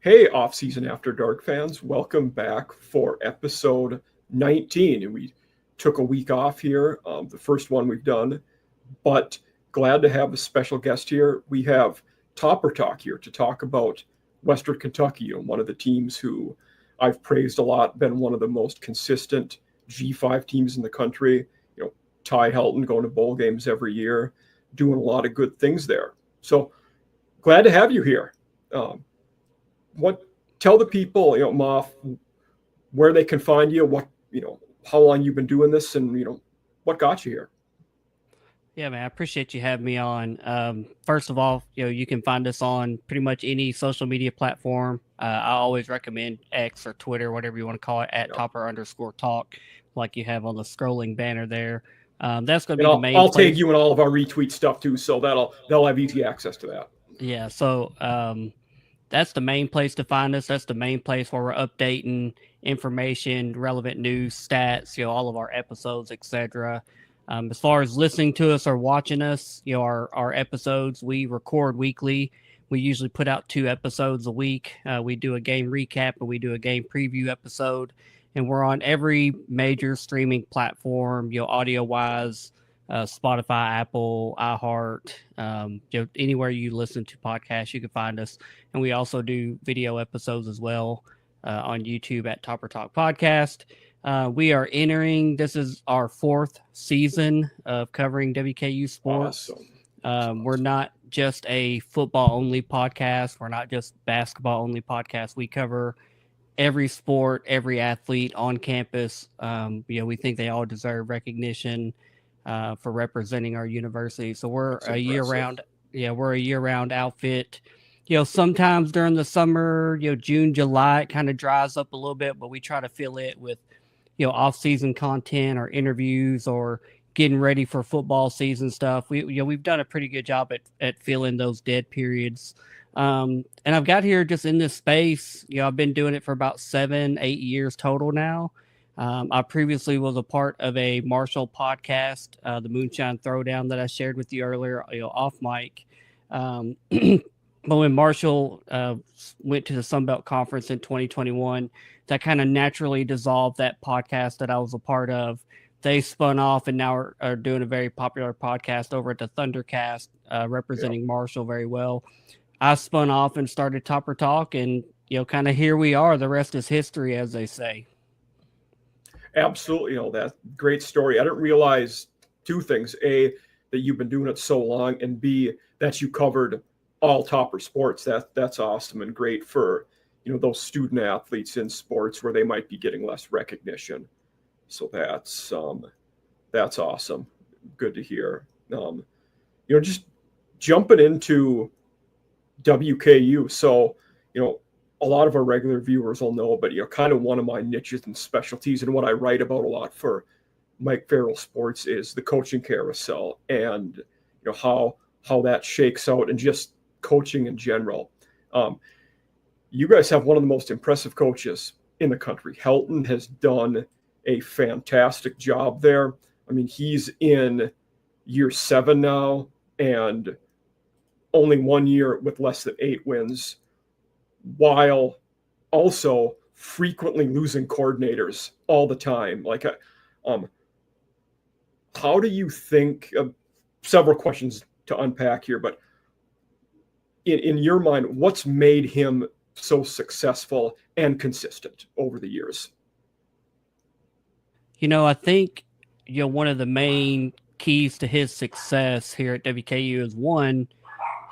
Hey, Off-Season After Dark fans, welcome back for episode 19. And we took a week off here, the first one we've done, but glad to have a special guest here. We have Topper Talk here to talk about Western Kentucky, one of the teams who I've praised a lot, been one of the most consistent G5 teams in the country. Ty Helton going to bowl games every year, doing a lot of good things there. So glad to have you here. Tell the people, Moff, where they can find you, how long you've been doing this, and what got you here. Yeah, man, I appreciate you having me on. First of all, you can find us on pretty much any social media platform. I always recommend X or Twitter, whatever you want to call it, at @topper_talk, like you have on the scrolling banner there. That's going to be the main. I'll tag you in all of our retweet stuff too, so they'll have easy access to that. Yeah, so that's the main place to find us. That's the main place where we're updating information, relevant news, stats, all of our episodes, etc. As far as listening to us or watching us, our episodes, we record weekly. We usually put out 2 episodes a week. We do a game recap and we do a game preview episode. And we're on every major streaming platform, audio-wise, Spotify, Apple, iHeart, anywhere you listen to podcasts, you can find us. And we also do video episodes as well on YouTube at Topper Talk Podcast. We are this is our 4th season of covering WKU sports. Awesome. We're not just a football-only podcast. We're not just basketball-only podcast. We cover every sport, every athlete on campus. We think they all deserve recognition for representing our university. So we're a year-round outfit. Sometimes during the summer, June, July, it kind of dries up a little bit, but we try to fill it with, off-season content or interviews or getting ready for football season stuff. We've done a pretty good job at filling those dead periods. And I've got here just in this space, I've been doing it for about 7-8 years total now. I previously was a part of a Marshall podcast, the Moonshine Throwdown that I shared with you earlier, off mic. But when Marshall went to the Sun Belt Conference in 2021, that kind of naturally dissolved that podcast that I was a part of. They spun off and now are doing a very popular podcast over at the Thundercast, representing Marshall very well. I spun off and started Topper Talk, and kind of here we are. The rest is history, as they say. Absolutely, that's a great story. I didn't realize 2 things: A, that you've been doing it so long, and B, that you covered all Topper sports. That's awesome and great for those student athletes in sports where they might be getting less recognition. So that's awesome. Good to hear. Just jumping into WKU. So, a lot of our regular viewers will know, but, kind of one of my niches and specialties and what I write about a lot for Mike Farrell Sports is the coaching carousel and, how that shakes out and just coaching in general. You guys have one of the most impressive coaches in the country. Helton has done a fantastic job there. I mean, he's in year 7 now and only 1 year with less than 8 wins, while also frequently losing coordinators all the time. Like, how do you think, several questions to unpack here, but in your mind, what's made him so successful and consistent over the years? I think, one of the main keys to his success here at WKU is, one,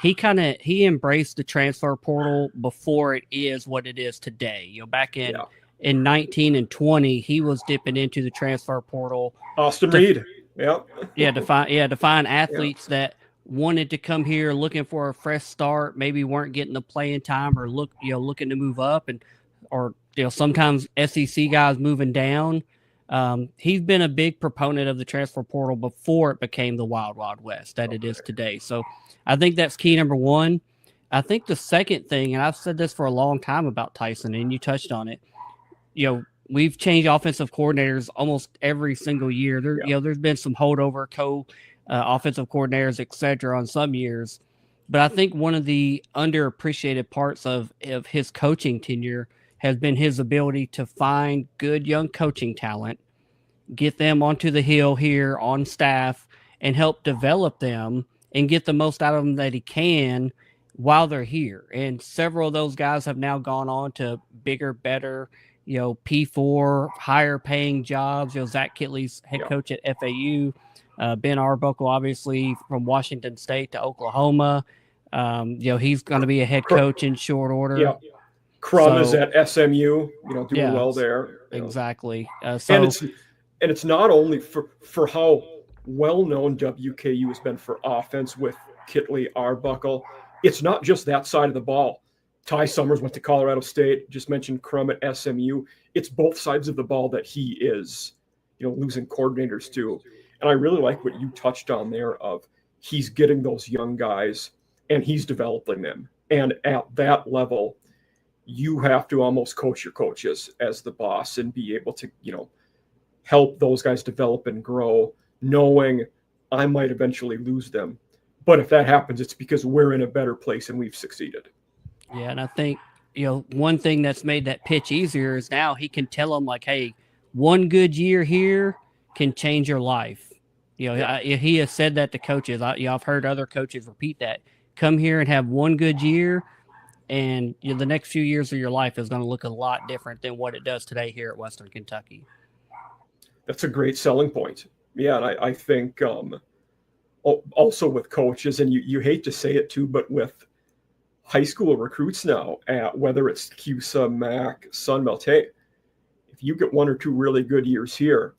he embraced the transfer portal before it is what it is today. Back in 19 and 20, he was dipping into the transfer portal. Austin Reed. To find athletes that wanted to come here looking for a fresh start, maybe weren't getting the playing time or looking to move up, and or sometimes SEC guys moving down. He's been a big proponent of the transfer portal before it became the Wild Wild West that it is today. So I think that's key number one. I think the second thing, and I've said this for a long time about Tyson, and you touched on it, we've changed offensive coordinators almost every single year. There's been some holdover offensive coordinators, et cetera, on some years. But I think one of the underappreciated parts of his coaching tenure has been his ability to find good young coaching talent, get them onto the hill here on staff, and help develop them and get the most out of them that he can while they're here. And several of those guys have now gone on to bigger, better, P4, higher paying jobs. Zach Kitley's head coach at FAU, Ben Arbuckle, obviously from Washington State to Oklahoma. He's going to be a head coach in short order. Yeah. Crum is at SMU, doing well there. Exactly. And it's not only for how well-known WKU has been for offense with Kitley, Arbuckle. It's not just that side of the ball. Ty Summers went to Colorado State, just mentioned Crum at SMU. It's both sides of the ball that he is, losing coordinators to. And I really like what you touched on there of he's getting those young guys and he's developing them. And at that level, you have to almost coach your coaches as the boss and be able to, help those guys develop and grow, knowing I might eventually lose them. But if that happens, it's because we're in a better place and we've succeeded. Yeah, and I think, one thing that's made that pitch easier is now he can tell them, like, hey, one good year here can change your life. He has said that to coaches. I've heard other coaches repeat that. Come here and have one good year, and the next few years of your life is going to look a lot different than what it does today here at Western Kentucky. That's a great selling point. Yeah, and I think also with coaches, and you hate to say it too, but with high school recruits now, at whether it's CUSA, MAC, Sunbelt, hey, if you get one or two really good years here,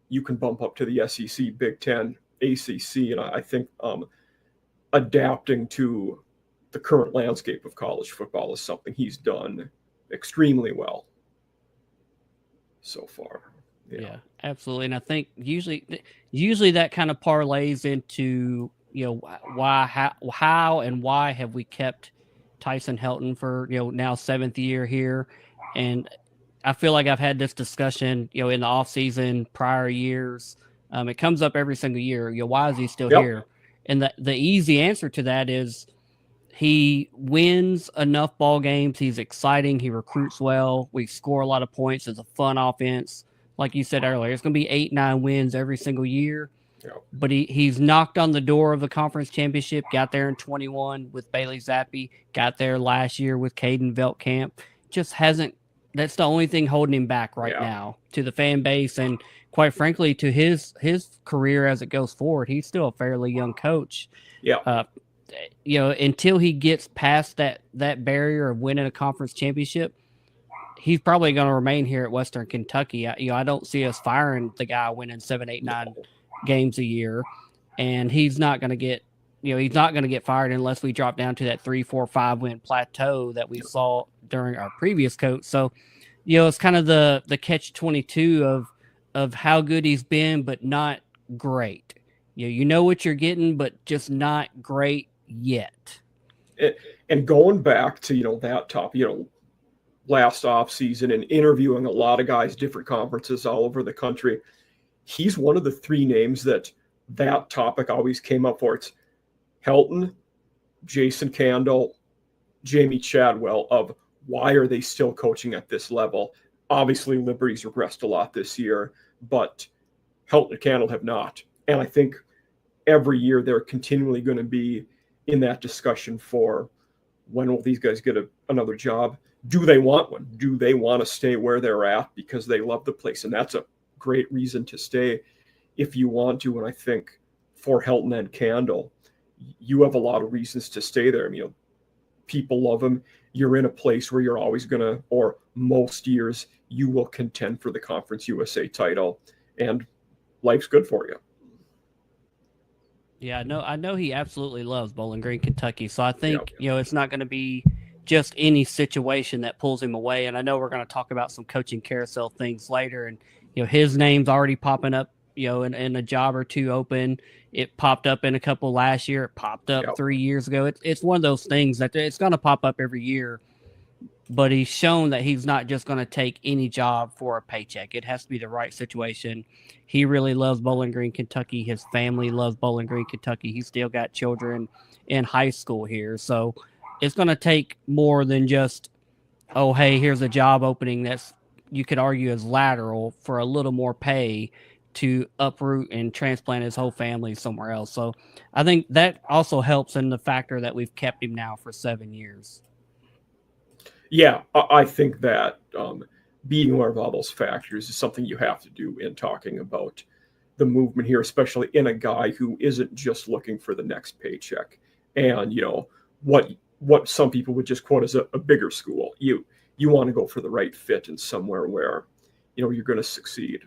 you can bump up to the SEC, Big Ten, ACC, and I think adapting to the current landscape of college football is something he's done extremely well so far. Yeah, absolutely. And I think usually that kind of parlays into, how and why have we kept Tyson Helton for, now 7th year here. And I feel like I've had this discussion, in the off season, prior years. It comes up every single year. Why is he still here? And the easy answer to that is he wins enough ball games. He's exciting. He recruits well. We score a lot of points. It's a fun offense. Like you said earlier, it's going to be 8-9 wins every single year. Yep. But he's knocked on the door of the conference championship, got there in 21 with Bailey Zappi, got there last year with Caden Veltkamp. Just hasn't – that's the only thing holding him back right now to the fan base. And quite frankly, to his career as it goes forward, he's still a fairly young coach. Yeah. Until he gets past that barrier of winning a conference championship, he's probably going to remain here at Western Kentucky. I don't see us firing the guy winning 7, 8, 9 games a year, and he's not going to get fired unless we drop down to that 3, 4, 5 win plateau that we saw during our previous coach. So, it's kind of the catch-22 of how good he's been, but not great. You know what you're getting, but just not great yet. And going back to that top, last off season and interviewing a lot of guys, different conferences all over the country, he's one of the 3 names that topic always came up for. It's Helton, Jason Candle, Jamie Chadwell, of why are they still coaching at this level? Obviously, Liberty's regressed a lot this year, but Helton and Candle have not. And I think every year they're continually going to be in that discussion for when will these guys get another job? Do they want one? Do they want to stay where they're at because they love the place? And that's a great reason to stay if you want to. And I think for Helton and Candle, you have a lot of reasons to stay there. People love them. You're in a place where you're always going to, or most years, you will contend for the Conference USA title. And life's good for you. Yeah, I know he absolutely loves Bowling Green, Kentucky. So I think, it's not going to be just any situation that pulls him away. And I know we're going to talk about some coaching carousel things later. And, his name's already popping up, in a job or two open. It popped up in a couple last year. It popped up 3 years ago. It's one of those things that it's going to pop up every year. but he's shown that he's not just going to take any job for a paycheck. It has to be the right situation. He really loves Bowling Green, Kentucky. His family loves Bowling Green, Kentucky. He's still got children in high school here. So it's going to take more than just, oh, hey, here's a job opening that's, you could argue, is lateral for a little more pay to uproot and transplant his whole family somewhere else. So I think that also helps in the factor that we've kept him now for 7 years. Yeah, I think that being aware of all those factors is something you have to do in talking about the movement here, especially in a guy who isn't just looking for the next paycheck. And what some people would just quote as a bigger school. You want to go for the right fit in somewhere where you're going to succeed,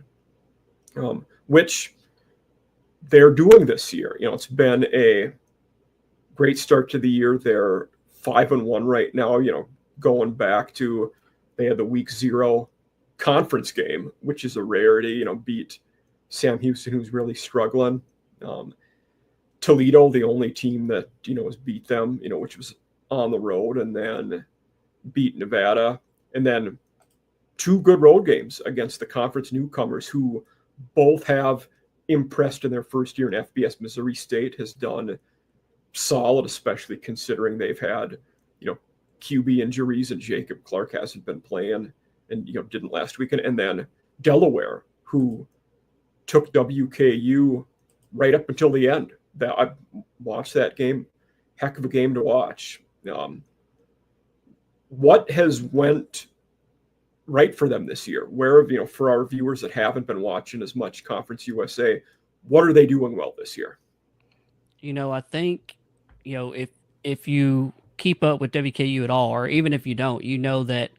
which they're doing this year. It's been a great start to the year. They're 5-1 right now. Going back to, they had the week 0 conference game, which is a rarity, beat Sam Houston, who's really struggling. Toledo, the only team that, has beat them, which was on the road, and then beat Nevada. And then 2 good road games against the conference newcomers, who both have impressed in their first year in FBS. Missouri State has done solid, especially considering they've had, QB injuries, and Jacob Clark hasn't been playing and didn't last weekend. And then Delaware, who took WKU right up until the end. That I watched that game, heck of a game to watch. What has went right for them this year? Where, for our viewers that haven't been watching as much Conference USA, what are they doing well this year? I think, if you keep up with WKU at all, or even if you don't, that,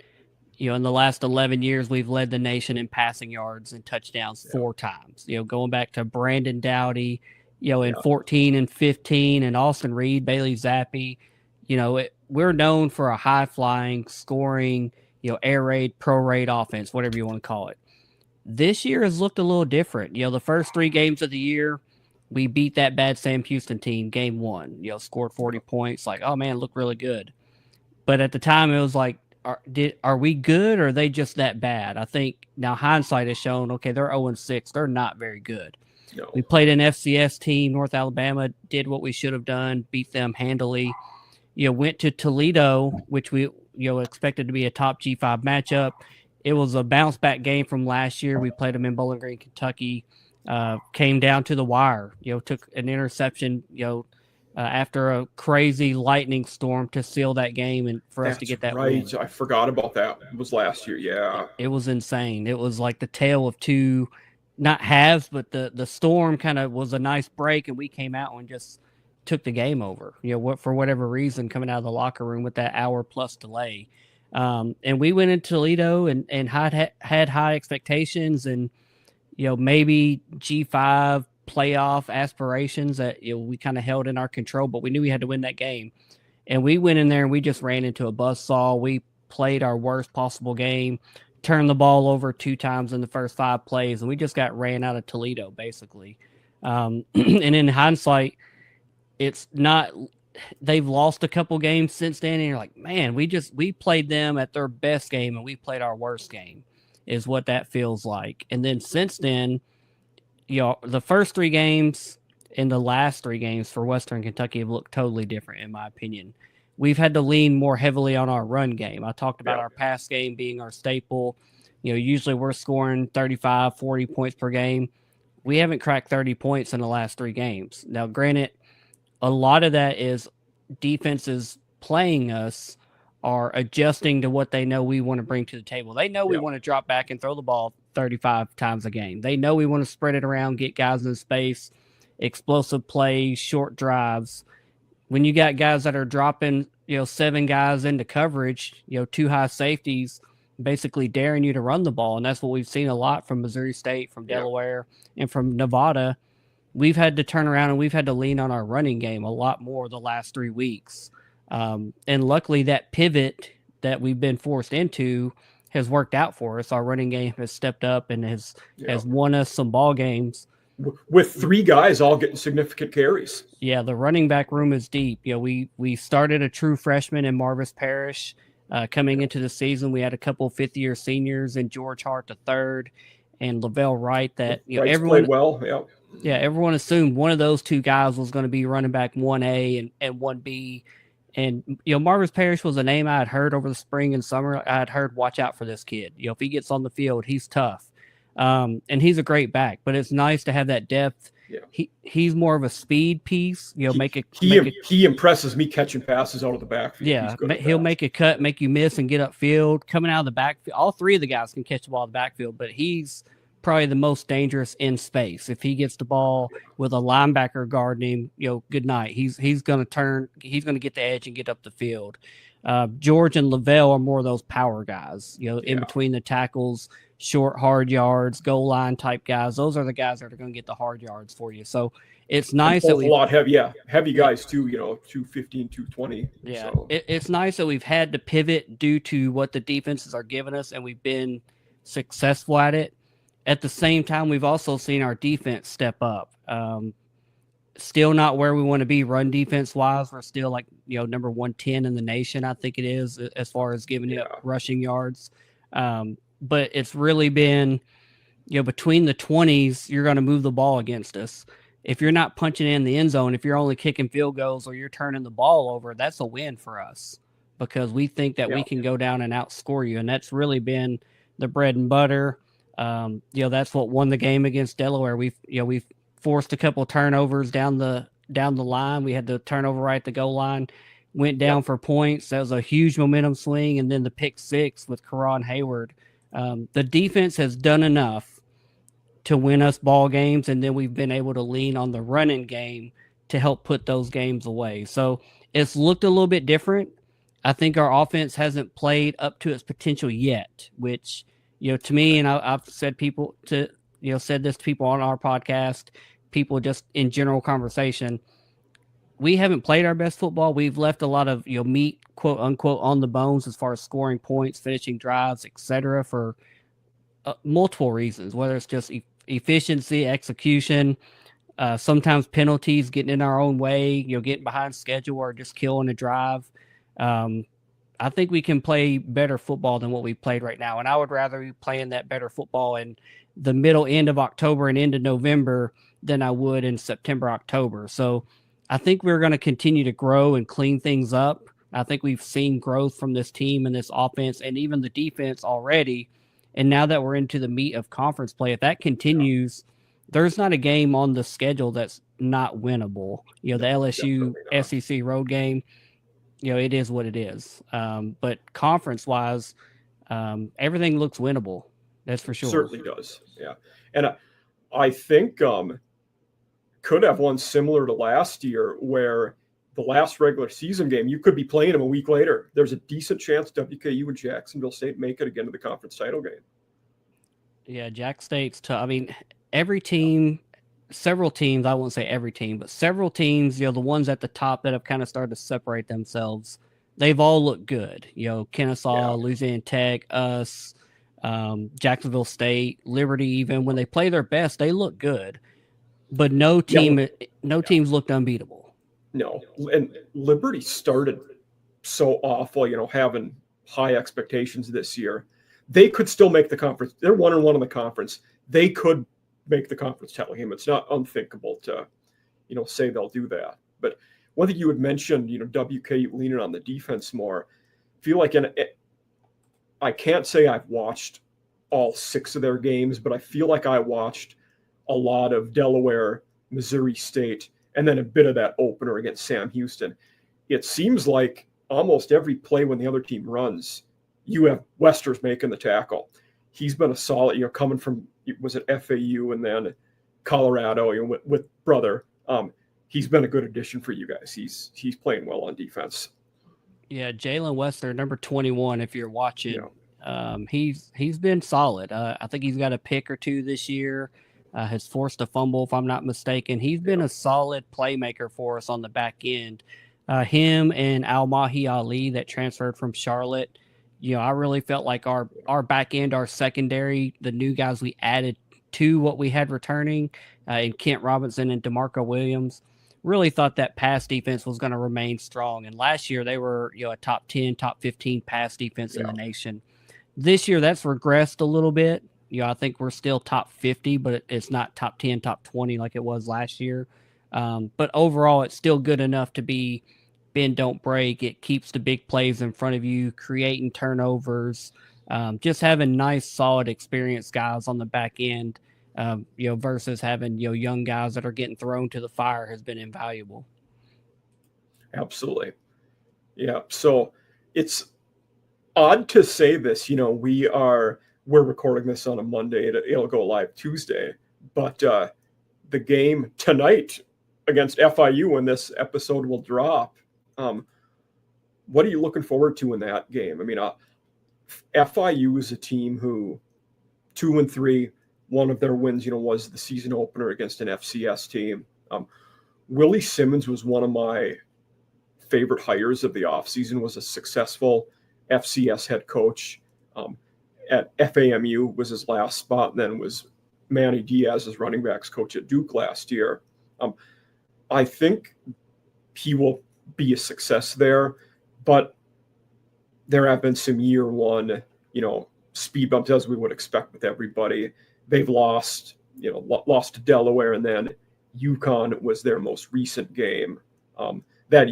in the last 11 years, we've led the nation in passing yards and touchdowns 4 times, going back to Brandon Dowdy, in 14 and 15, and Austin Reed, Bailey Zappi. We're known for a high-flying, scoring, air raid, pro raid offense, whatever you want to call it. This year has looked a little different. The first 3 games of the year, we beat that bad Sam Houston team game 1, scored 40 points. Like, oh man, look really good. But at the time it was like, are we good, or are they just that bad? I think now hindsight has shown, okay, they're 0-6. They're not very good. No. We played an FCS team, North Alabama, did what we should have done, beat them handily. Went to Toledo, which we, expected to be a top G5 matchup. It was a bounce back game from last year. We played them in Bowling Green, Kentucky. Came down to the wire, took an interception, after a crazy lightning storm to seal that game and for us to get that win. I forgot about that. It was last year. Yeah. It was insane. It was like the tale of 2, not halves, but the storm kind of was a nice break, and we came out and just took the game over, for whatever reason, coming out of the locker room with that hour plus delay. And we went into Toledo and had high expectations, and maybe G5 playoff aspirations that we kind of held in our control, but we knew we had to win that game. And we went in there and we just ran into a buzzsaw. We played our worst possible game, turned the ball over 2 times in the first 5 plays, and we just got ran out of Toledo, basically. And in hindsight, it's not – they've lost a couple games since then, and you're like, man, we played them at their best game and we played our worst game, is what that feels like. And then since then, the first 3 games and the last 3 games for Western Kentucky have looked totally different, in my opinion. We've had to lean more heavily on our run game. I talked about our pass game being our staple. Usually we're scoring 35, 40 points per game. We haven't cracked 30 points in the last 3 games. Now, granted, a lot of that is defenses playing us are adjusting to what they know we want to bring to the table. They know we want to drop back and throw the ball 35 times a game. They know we want to spread it around, get guys in space, explosive plays, short drives. When you got guys that are dropping, 7 guys into coverage, 2 high safeties, basically daring you to run the ball. And that's what we've seen a lot from Missouri State, from Delaware, and from Nevada. We've had to turn around and we've had to lean on our running game a lot more the last 3 weeks. And luckily that pivot that we've been forced into has worked out for us. Our running game has stepped up and has won us some ball games. With 3 guys all getting significant carries. Yeah, the running back room is deep. We started a true freshman in Marvis Parrish. Coming into the season, we had a couple fifth-year seniors in George Hart the third and Lavelle Wright. That Wright's played well. Yeah. Yeah, everyone assumed one of those two guys was going to be running back 1A and 1B. And, Marvis Parrish was a name I had heard over the spring and summer. I had heard, watch out for this kid. If he gets on the field, he's tough. And he's a great back, but it's nice to have that depth. Yeah. He's more of a speed piece. He impresses me catching passes out of the backfield. Yeah, he'll make a cut, make you miss, and get upfield. Coming out of the backfield, all three of the guys can catch the ball in the backfield, but he's probably the most dangerous in space. If he gets the ball with a linebacker guarding him, good night. He's going to turn. He's going to get the edge and get up the field. George and Lavelle are more of those power guys. In between the tackles, short, hard yards, goal line type guys. Those are the guys that are going to get the hard yards for you. So it's nice that we a lot heavy guys too. 215, 220. Yeah, so. It's nice that we've had to pivot due to what the defenses are giving us, and we've been successful at it. At the same time, we've also seen our defense step up. Still not where we want to be run defense wise. We're still number 110 in the nation, I think it is, as far as giving up rushing yards. But it's really been, between the 20s, you're going to move the ball against us. If you're not punching in the end zone, if you're only kicking field goals or you're turning the ball over, that's a win for us because we think that we can go down and outscore you. And that's really been the bread and butter. That's what won the game against Delaware. We've forced a couple of turnovers down the line. We had the turnover right at the goal line, went down for points. That was a huge momentum swing. And then the pick six with Karan Hayward. The defense has done enough to win us ball games. And then we've been able to lean on the running game to help put those games away. So it's looked a little bit different. I think our offense hasn't played up to its potential yet, which, to me, and I've said said this to people on our podcast, people just in general conversation, we haven't played our best football. We've left a lot of, meat, quote unquote, on the bones as far as scoring points, finishing drives, etc. for multiple reasons, whether it's just efficiency, execution, sometimes penalties, getting in our own way, getting behind schedule or just killing a drive. I think we can play better football than what we played right now. And I would rather be playing that better football in the middle end of October and into November than I would in September, October. So I think we're going to continue to grow and clean things up. I think we've seen growth from this team and this offense and even the defense already. And now that we're into the meat of conference play, if that continues, there's not a game on the schedule that's not winnable. The LSU SEC road game, it is what it is. But conference-wise, everything looks winnable. That's for sure. Certainly does. Yeah. And I think could have one similar to last year where the last regular season game, you could be playing them a week later. There's a decent chance WKU and Jacksonville State make it again to the conference title game. Yeah, Jack State's tough. I mean, every team, several teams, I won't say every team, but several teams, the ones at the top that have kind of started to separate themselves, they've all looked good. Kennesaw, Louisiana Tech, us, Jacksonville State, Liberty, even when they play their best, they look good. But no teams looked unbeatable. No, and Liberty started so awful, having high expectations this year. They could still make the conference. They're 1-1 in the conference. They could make the conference title game. It's not unthinkable to, say they'll do that. But one thing you had mentioned, WKU leaning on the defense more. I feel like, I can't say I've watched all 6 of their games, but I feel like I watched a lot of Delaware, Missouri State, and then a bit of that opener against Sam Houston. It seems like almost every play when the other team runs, you have Westers making the tackle. He's been a solid, coming from, was it FAU and then Colorado, with brother. He's been a good addition for you guys. He's playing well on defense. Yeah, Jalen Wester, number 21, if you're watching, he's been solid. I think he's got a pick or two this year. Has forced a fumble, if I'm not mistaken. He's been a solid playmaker for us on the back end. Him and Al-Mahi Ali that transferred from Charlotte. I really felt like our back end, our secondary, the new guys we added to what we had returning, in Kent Robinson and DeMarco Williams, really thought that pass defense was going to remain strong. And last year they were, a top 10, top 15 pass defense in the nation. This year that's regressed a little bit. I think we're still top 50, but it's not top 10, top 20 like it was last year. But overall, it's still good enough to be bend, don't break. It keeps the big plays in front of you, creating turnovers, just having nice, solid, experienced guys on the back end, versus having, young guys that are getting thrown to the fire has been invaluable. Absolutely. Yeah. So it's odd to say this, we're recording this on a Monday. It'll go live Tuesday, but the game tonight against FIU when this episode will drop, what are you looking forward to in that game? I mean, FIU is a team who 2-3, one of their wins, was the season opener against an FCS team. Willie Simmons was one of my favorite hires of the offseason, was a successful FCS head coach. At FAMU was his last spot, and then was Manny Diaz's running backs coach at Duke last year. I think he will be a success there, but there have been some year one, speed bumps as we would expect with everybody. They've lost to Delaware, and then UConn was their most recent game. That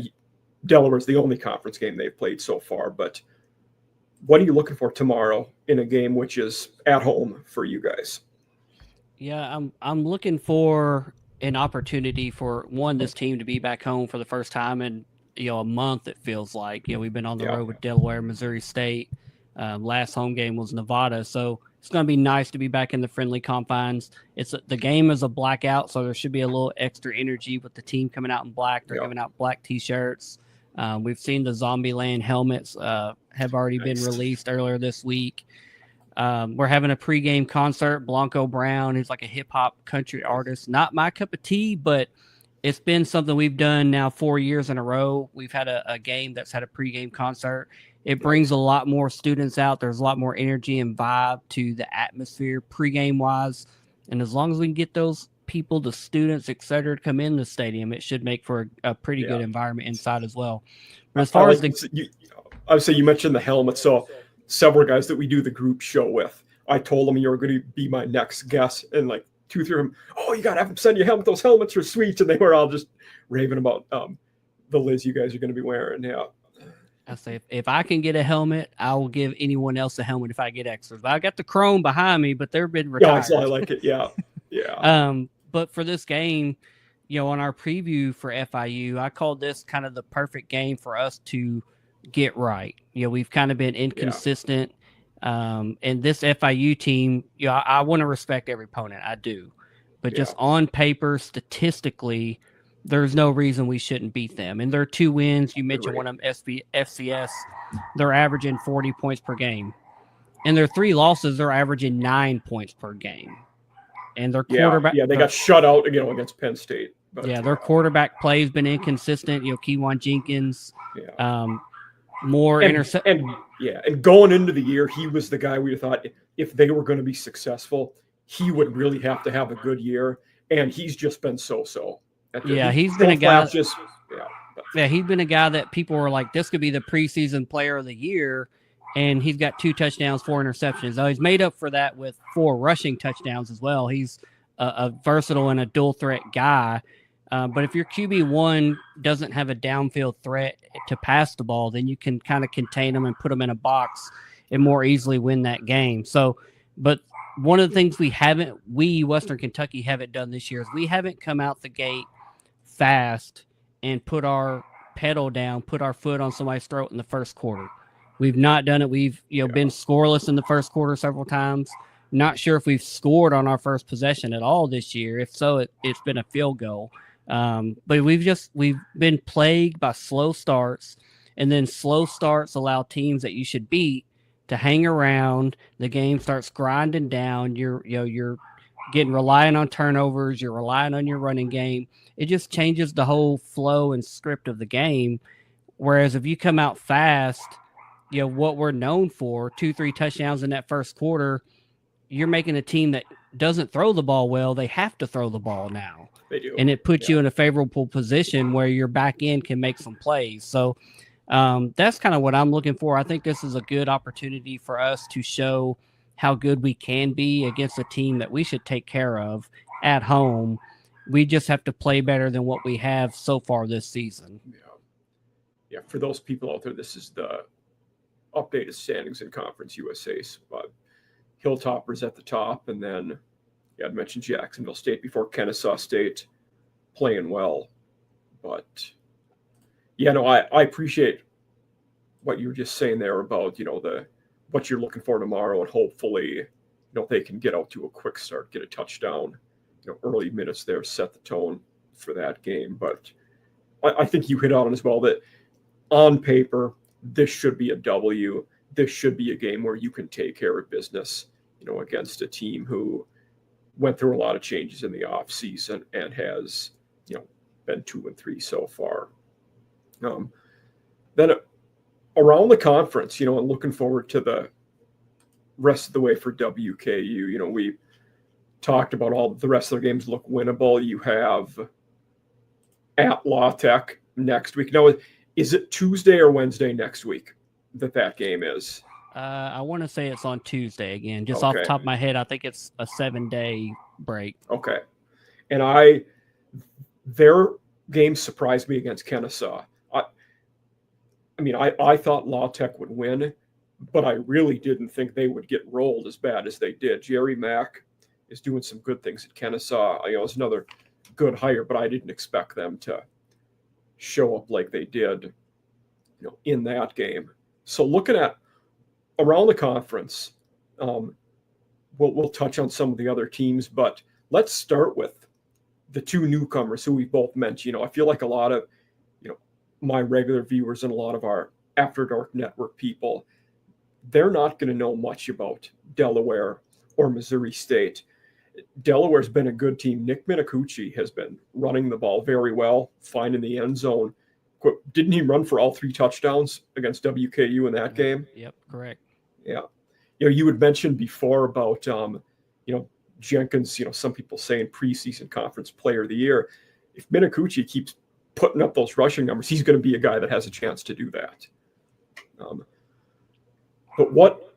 Delaware is the only conference game they've played so far, but what are you looking for tomorrow in a game which is at home for you guys? Yeah, I'm looking for an opportunity for this team to be back home for the first time in a month. It feels like we've been on the road with Delaware, Missouri State. Last home game was Nevada, so it's going to be nice to be back in the friendly confines. The game is a blackout, so there should be a little extra energy with the team coming out in black. They're giving out black T-shirts. We've seen the Zombieland helmets have already been released earlier this week. We're having a pregame concert. Blanco Brown, who's like a hip-hop country artist. Not my cup of tea, but it's been something we've done now 4 years in a row. We've had a game that's had a pregame concert. It brings a lot more students out. There's a lot more energy and vibe to the atmosphere pregame-wise. And as long as we can get those people, the students, et cetera, to come in the stadium, it should make for a pretty good environment inside as well. But as far as I would say you mentioned the helmet. So several guys that we do the group show with, I told them you were going to be my next guest, and like 2-3 of them, you got to have them send you a helmet. Those helmets are sweet. And they were all just raving about the Liz you guys are going to be wearing. Yeah. I say if I can get a helmet, I will give anyone else a helmet if I get extras. I got the chrome behind me, but they've been retired. Yeah, I like it. Yeah. Yeah. But for this game, on our preview for FIU, I called this kind of the perfect game for us to get right. We've kind of been inconsistent. And this FIU team, I want to respect every opponent. I do. But just on paper, statistically, there's no reason we shouldn't beat them. And their 2 wins, you mentioned one of them, FCS, they're averaging 40 points per game. And their 3 losses, they're averaging 9 points per game. And their quarterback... Yeah, they got shut out against Penn State. But, their quarterback play has been inconsistent. Kewan Jenkins, more intercept. And going into the year, he was the guy we thought if they were going to be successful, he would really have to have a good year. And he's just been so-so. He's been a guy. He's been a guy that people were like, this could be the preseason player of the year, and he's got 2 touchdowns, 4 interceptions. Though he's made up for that with 4 rushing touchdowns as well. He's a versatile and a dual threat guy. But if your QB1 doesn't have a downfield threat to pass the ball, then you can kind of contain them and put them in a box and more easily win that game. So, but one of the things we Western Kentucky haven't done this year is we haven't come out the gate fast and put our pedal down, put our foot on somebody's throat in the first quarter. We've not done it. We've been scoreless in the first quarter several times. Not sure if we've scored on our first possession at all this year. If so, it's been a field goal. But we've been plagued by slow starts, and then slow starts allow teams that you should beat to hang around. The game starts grinding down. You're getting reliant on turnovers. You're relying on your running game. It just changes the whole flow and script of the game. Whereas if you come out fast, what we're known for, 2-3 touchdowns in that first quarter, you're making a team that doesn't throw the ball well, they have to throw the ball now. They do. And it puts you in a favorable position where your back end can make some plays. So that's kind of what I'm looking for. I think this is a good opportunity for us to show how good we can be against a team that we should take care of at home. We just have to play better than what we have so far this season. Yeah. For those people out there, this is the updated standings in Conference USA. Hilltoppers at the top, and then I'd mentioned Jacksonville State before, Kennesaw State playing well. But I appreciate what you were just saying there about what you're looking for tomorrow, and hopefully they can get out to a quick start, get a touchdown, early minutes there, set the tone for that game. But I think you hit on it as well, that on paper this should be a W. This should be a game where you can take care of business, against a team who went through a lot of changes in the offseason and has, been 2-3 so far. Then around the conference, and looking forward to the rest of the way for WKU, we talked about all the rest of their games look winnable. You have at La Tech next week. Now, is it Tuesday or Wednesday next week that game is? I want to say it's on Tuesday again. Just off the top of my head, I think it's a 7-day break. Okay. And their game surprised me against Kennesaw. I thought La Tech would win, but I really didn't think they would get rolled as bad as they did. Jerry Mack is doing some good things at Kennesaw. It's another good hire, but I didn't expect them to show up like they did, in that game. So looking at around the conference, we'll touch on some of the other teams, but let's start with the two newcomers who we both mentioned. I feel like a lot of my regular viewers and a lot of our After Dark Network people, they're not going to know much about Delaware or Missouri State. Delaware's been a good team. Nick Minicucci has been running the ball very well, finding the end zone. Didn't he run for all 3 touchdowns against WKU in that game? Yep, correct. Yeah. You had mentioned before about, Jenkins, some people saying preseason conference player of the year. If Minicucci keeps putting up those rushing numbers, he's going to be a guy that has a chance to do that. But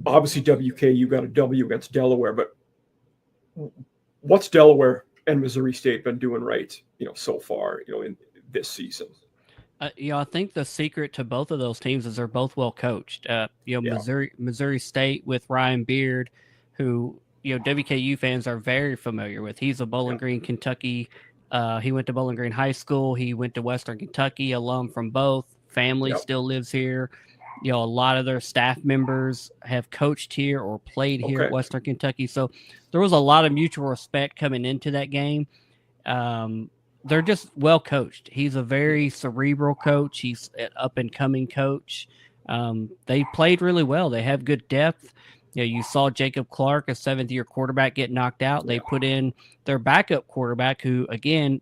obviously WKU got a W against Delaware, but what's Delaware and Missouri State been doing right, so far, in this season? I think the secret to both of those teams is they're both well coached. Missouri State with Ryan Beard, who WKU fans are very familiar with. He's a Bowling Green, Kentucky. He went to Bowling Green High School. He went to Western Kentucky, alum from both. Family still lives here. A lot of their staff members have coached here or played here at Western Kentucky. So there was a lot of mutual respect coming into that game. They're just well coached. He's a very cerebral coach. He's an up and coming coach. They played really well. They have good depth. You saw Jacob Clark, a 7th-year quarterback, get knocked out. They put in their backup quarterback, who, again,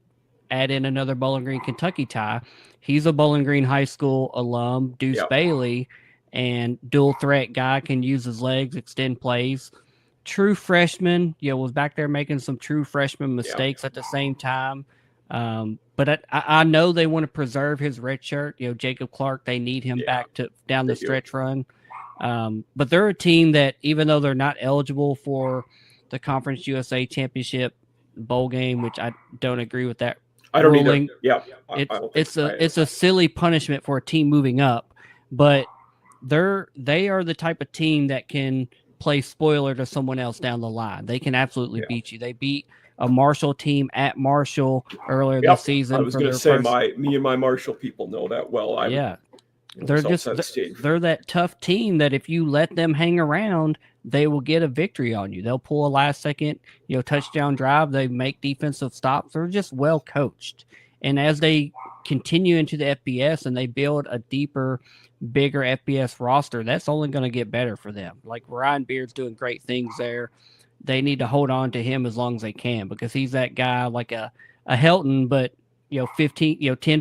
add in another Bowling Green, Kentucky tie. He's a Bowling Green High School alum, Deuce Bailey, and dual threat guy, can use his legs, extend plays. True freshman, was back there making some true freshman mistakes at the same time. But I know they want to preserve his red shirt. Jacob Clark, they need him back to down the stretch run. But they're a team that, even though they're not eligible for the Conference USA Championship bowl game, which I don't agree with that ruling. It's a silly punishment for a team moving up, but they are the type of team that can play spoiler to someone else down the line. They can absolutely beat you. They beat a Marshall team at Marshall earlier this season. I was going to say me and my Marshall people know that well. They're that tough team that if you let them hang around, they will get a victory on you. They'll pull a last second, touchdown drive. They make defensive stops. They're just well coached. And as they continue into the FBS and they build a deeper, bigger FBS roster, that's only going to get better for them. Like Ryan Beard's doing great things there. They need to hold on to him as long as they can, because he's that guy like a Helton, but 10,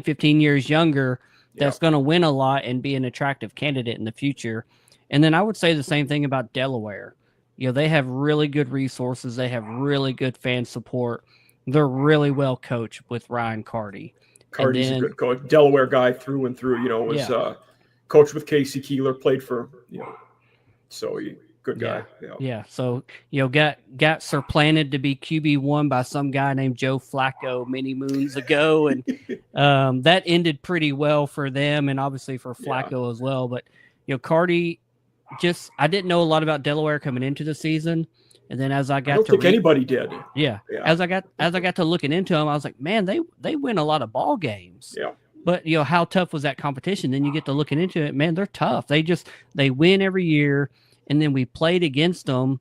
15 years younger, that's going to win a lot and be an attractive candidate in the future. And then I would say the same thing about Delaware. They have really good resources. They have really good fan support. They're really well coached with Ryan Carty. And Carty's a then, good coach, Delaware guy through and through. Was coached with Casey Keeler, played for so good guy. Yeah. So got supplanted to be QB1 by some guy named Joe Flacco many moons ago, and that ended pretty well for them, and obviously for Flacco as well. But Carty, I didn't know a lot about Delaware coming into the season, and then as I got I don't think anybody did. Yeah. As I got to looking into them, I was like, man, they win a lot of ball games. Yeah. But how tough was that competition? Then you get to looking into it, man, they're tough. They win every year, and then we played against them,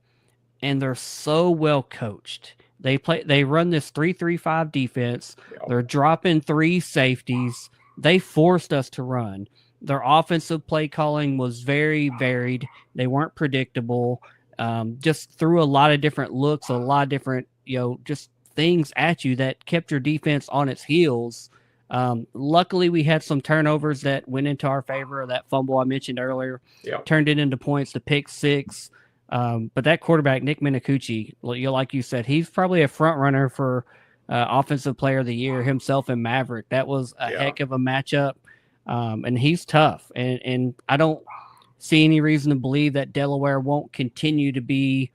and they're so well coached. They run this 3-3-5 defense. Yeah. They're dropping 3 safeties. They forced us to run. Their offensive play calling was very varied. They weren't predictable. Just threw a lot of different looks, a lot of different, just things at you that kept your defense on its heels. Luckily, we had some turnovers that went into our favor. That fumble I mentioned earlier turned it into points, the pick 6. But that quarterback, Nick Minicucci, like you said, he's probably a front runner for Offensive Player of the Year, himself and Maverick. That was a heck of a matchup, and he's tough. And I don't see any reason to believe that Delaware won't continue to be,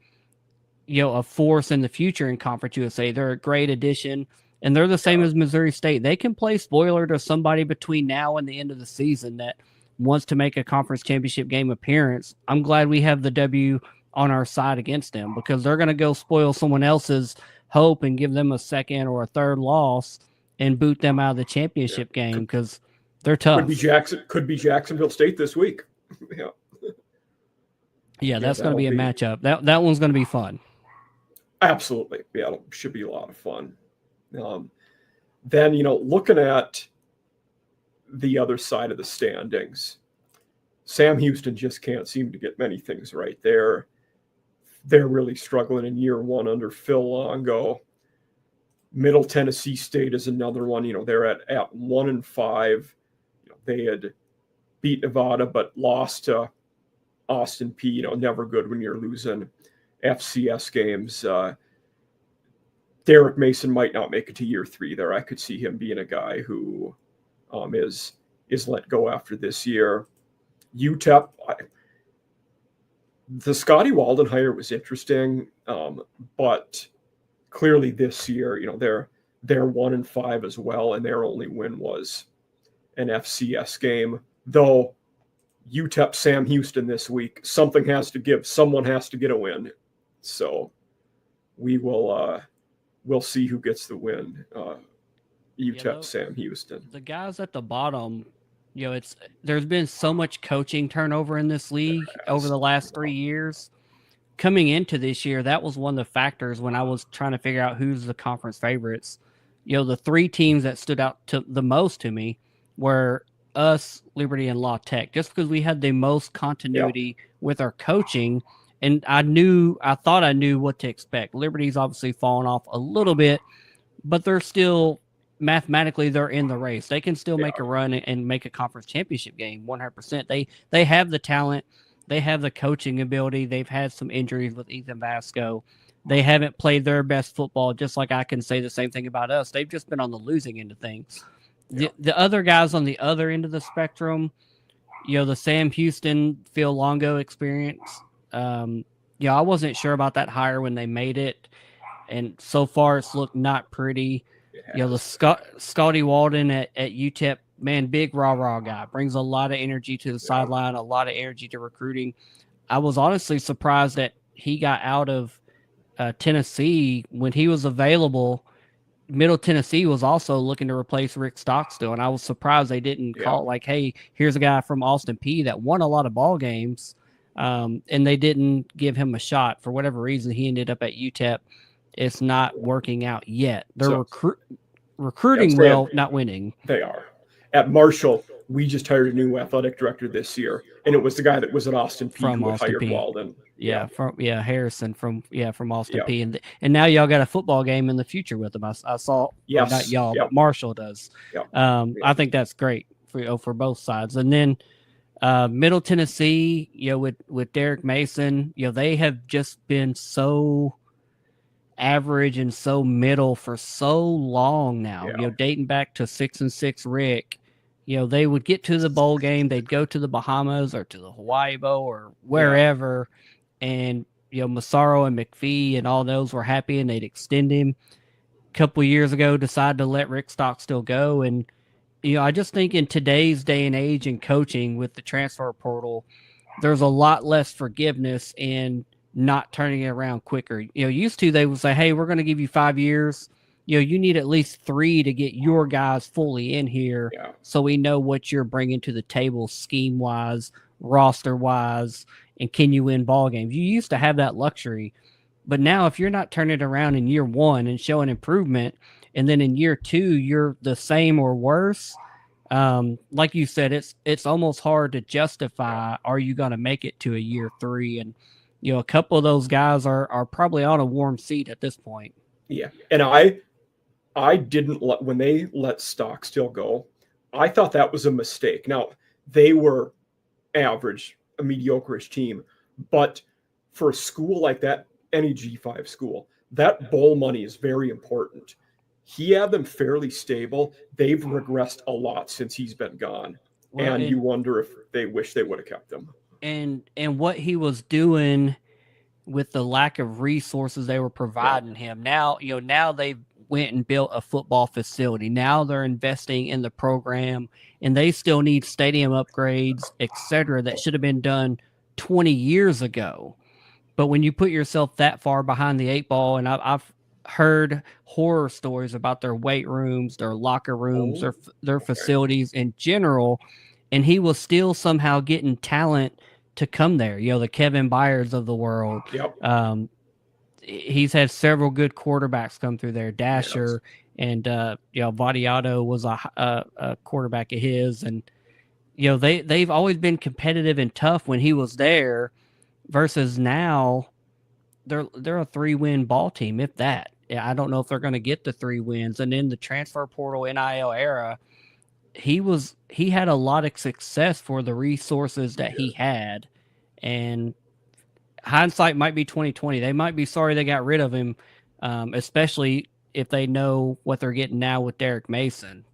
a force in the future in Conference USA. They're a great addition. And they're the same as Missouri State. They can play spoiler to somebody between now and the end of the season that wants to make a conference championship game appearance. I'm glad we have the W on our side against them, because they're going to go spoil someone else's hope and give them a second or a third loss and boot them out of the championship game, because they're tough. Could be Jacksonville State this week. Yeah, that's going to be a matchup. That one's going to be fun. Absolutely. Yeah, it should be a lot of fun. Then, looking at the other side of the standings, Sam Houston just can't seem to get many things right. They're really struggling in year 1 under Phil Longo. Middle Tennessee State is another one. They're at 1-5. They had beat Nevada but lost to Austin Peay. Never good when you're losing FCS games. Derek Mason might not make it to year 3 there. I could see him being a guy who is let go after this year. UTEP, the Scotty Walden hire was interesting, but clearly this year, they're 1-5 as well, and their only win was an FCS game. Though UTEP Sam Houston this week, something has to give. Someone has to get a win. So we will. We'll see who gets the win. UTEP Sam Houston. The guys at the bottom, there's been so much coaching turnover in this league over the last 3 years. Coming into this year, that was one of the factors when I was trying to figure out who's the conference favorites. The 3 teams that stood out the most to me were us, Liberty, and La Tech, just because we had the most continuity with our coaching. And I thought I knew what to expect. Liberty's obviously fallen off a little bit, but they're still, mathematically, they're in the race. They can still make a run and make a conference championship game 100%. They have the talent. They have the coaching ability. They've had some injuries with Ethan Vasco. They haven't played their best football, just like I can say the same thing about us. They've just been on the losing end of things. The other guys on the other end of the spectrum, the Sam Houston, Phil Longo experience, I wasn't sure about that hire when they made it, and so far it's looked not pretty. The Scotty Walden at UTEP, man, big rah guy, brings a lot of energy to the sideline, a lot of energy to recruiting. I was honestly surprised that he got out of Tennessee when he was available. Middle Tennessee was also looking to replace Rick Stockstill, and I was surprised they didn't call it like, hey, here's a guy from Austin Peay that won a lot of ball games. And they didn't give him a shot. For whatever reason, he ended up at UTEP. It's not working out yet. They're recruiting well, not winning. They are. At Marshall, we just hired a new athletic director this year, and it was the guy that was at Austin Peay who hired Walden. Harrison from Austin Peay. And now y'all got a football game in the future with them. I saw, not y'all, but Marshall does. I think that's great for both sides. And then Middle Tennessee, with Derek Mason, they have just been so average and so middle for so long now. Yeah. Dating back to 6-6 Rick. They would get to the bowl game, they'd go to the Bahamas or to the Hawaii Bowl or wherever, and Massaro and McPhee and all those were happy, and they'd extend him. A couple years ago, decided to let Rick Stockstill go, and I just think in today's day and age in coaching with the transfer portal, there's a lot less forgiveness in not turning it around quicker. Used to they would say, "Hey, we're going to give you 5 years. You need at least 3 to get your guys fully in here, so we know what you're bringing to the table, scheme wise, roster wise, and can you win ball games." You used to have that luxury, but now if you're not turning it around in year 1 and showing improvement, and then in year 2 you're the same or worse, like you said, it's almost hard to justify. Are you going to make it to a year 3? And a couple of those guys are probably on a warm seat at this point. Yeah, and I didn't when they let Stockstill go, I thought that was a mistake. Now they were average, a mediocre-ish team, but for a school like that, any G5 school, that bowl money is very important. He had them fairly stable. They've regressed a lot since he's been gone. Well, and you wonder if they wish they would have kept him. And what he was doing with the lack of resources they were providing him. Now, now they've went and built a football facility. Now they're investing in the program, and they still need stadium upgrades, etc., that should have been done 20 years ago. But when you put yourself that far behind the 8 ball, and I've heard horror stories about their weight rooms, their locker rooms, their facilities in general, and he was still somehow getting talent to come there. The Kevin Byards of the world. Yep. He's had several good quarterbacks come through there. Dasher and Vadiato was a quarterback of his, and they've always been competitive and tough when he was there. Versus now, they're a 3-win ball team, if that. I don't know if they're going to get the 3 wins. And in the transfer portal NIL era, he had a lot of success for the resources that he had. And hindsight might be 2020. They might be sorry they got rid of him, especially if they know what they're getting now with Derek Mason.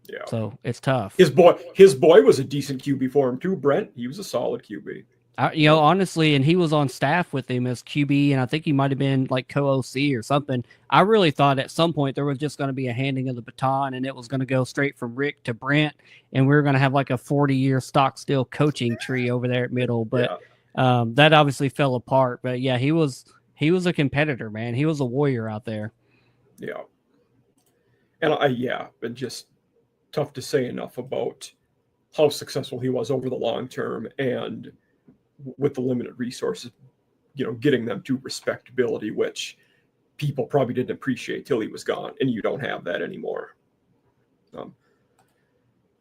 Yeah. So it's tough. His boy was a decent QB for him too, Brent. He was a solid QB. Honestly, and he was on staff with him as QB, and I think he might have been like co-OC or something. I really thought at some point there was just going to be a handing of the baton, and it was going to go straight from Rick to Brent, and we were going to have like a 40-year Stockstill coaching tree over there at middle. But that obviously fell apart. But yeah, he was a competitor, man. He was a warrior out there. Yeah, and but just tough to say enough about how successful he was over the long term, and with the limited resources, getting them to respectability, which people probably didn't appreciate till he was gone, and you don't have that anymore.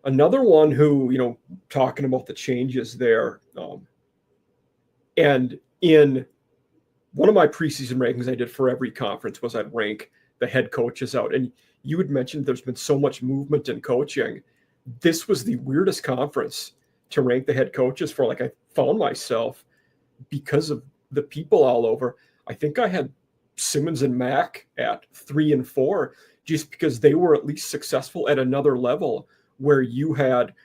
Another one who, talking about the changes there, and in one of my preseason rankings I did for every conference was I'd rank the head coaches out, and you had mentioned there's been so much movement in coaching. This was the weirdest conference to rank the head coaches for. Like, I found myself, because of the people all over, I think I had Simmons and Mack at 3 and 4, just because they were at least successful at another level, where you had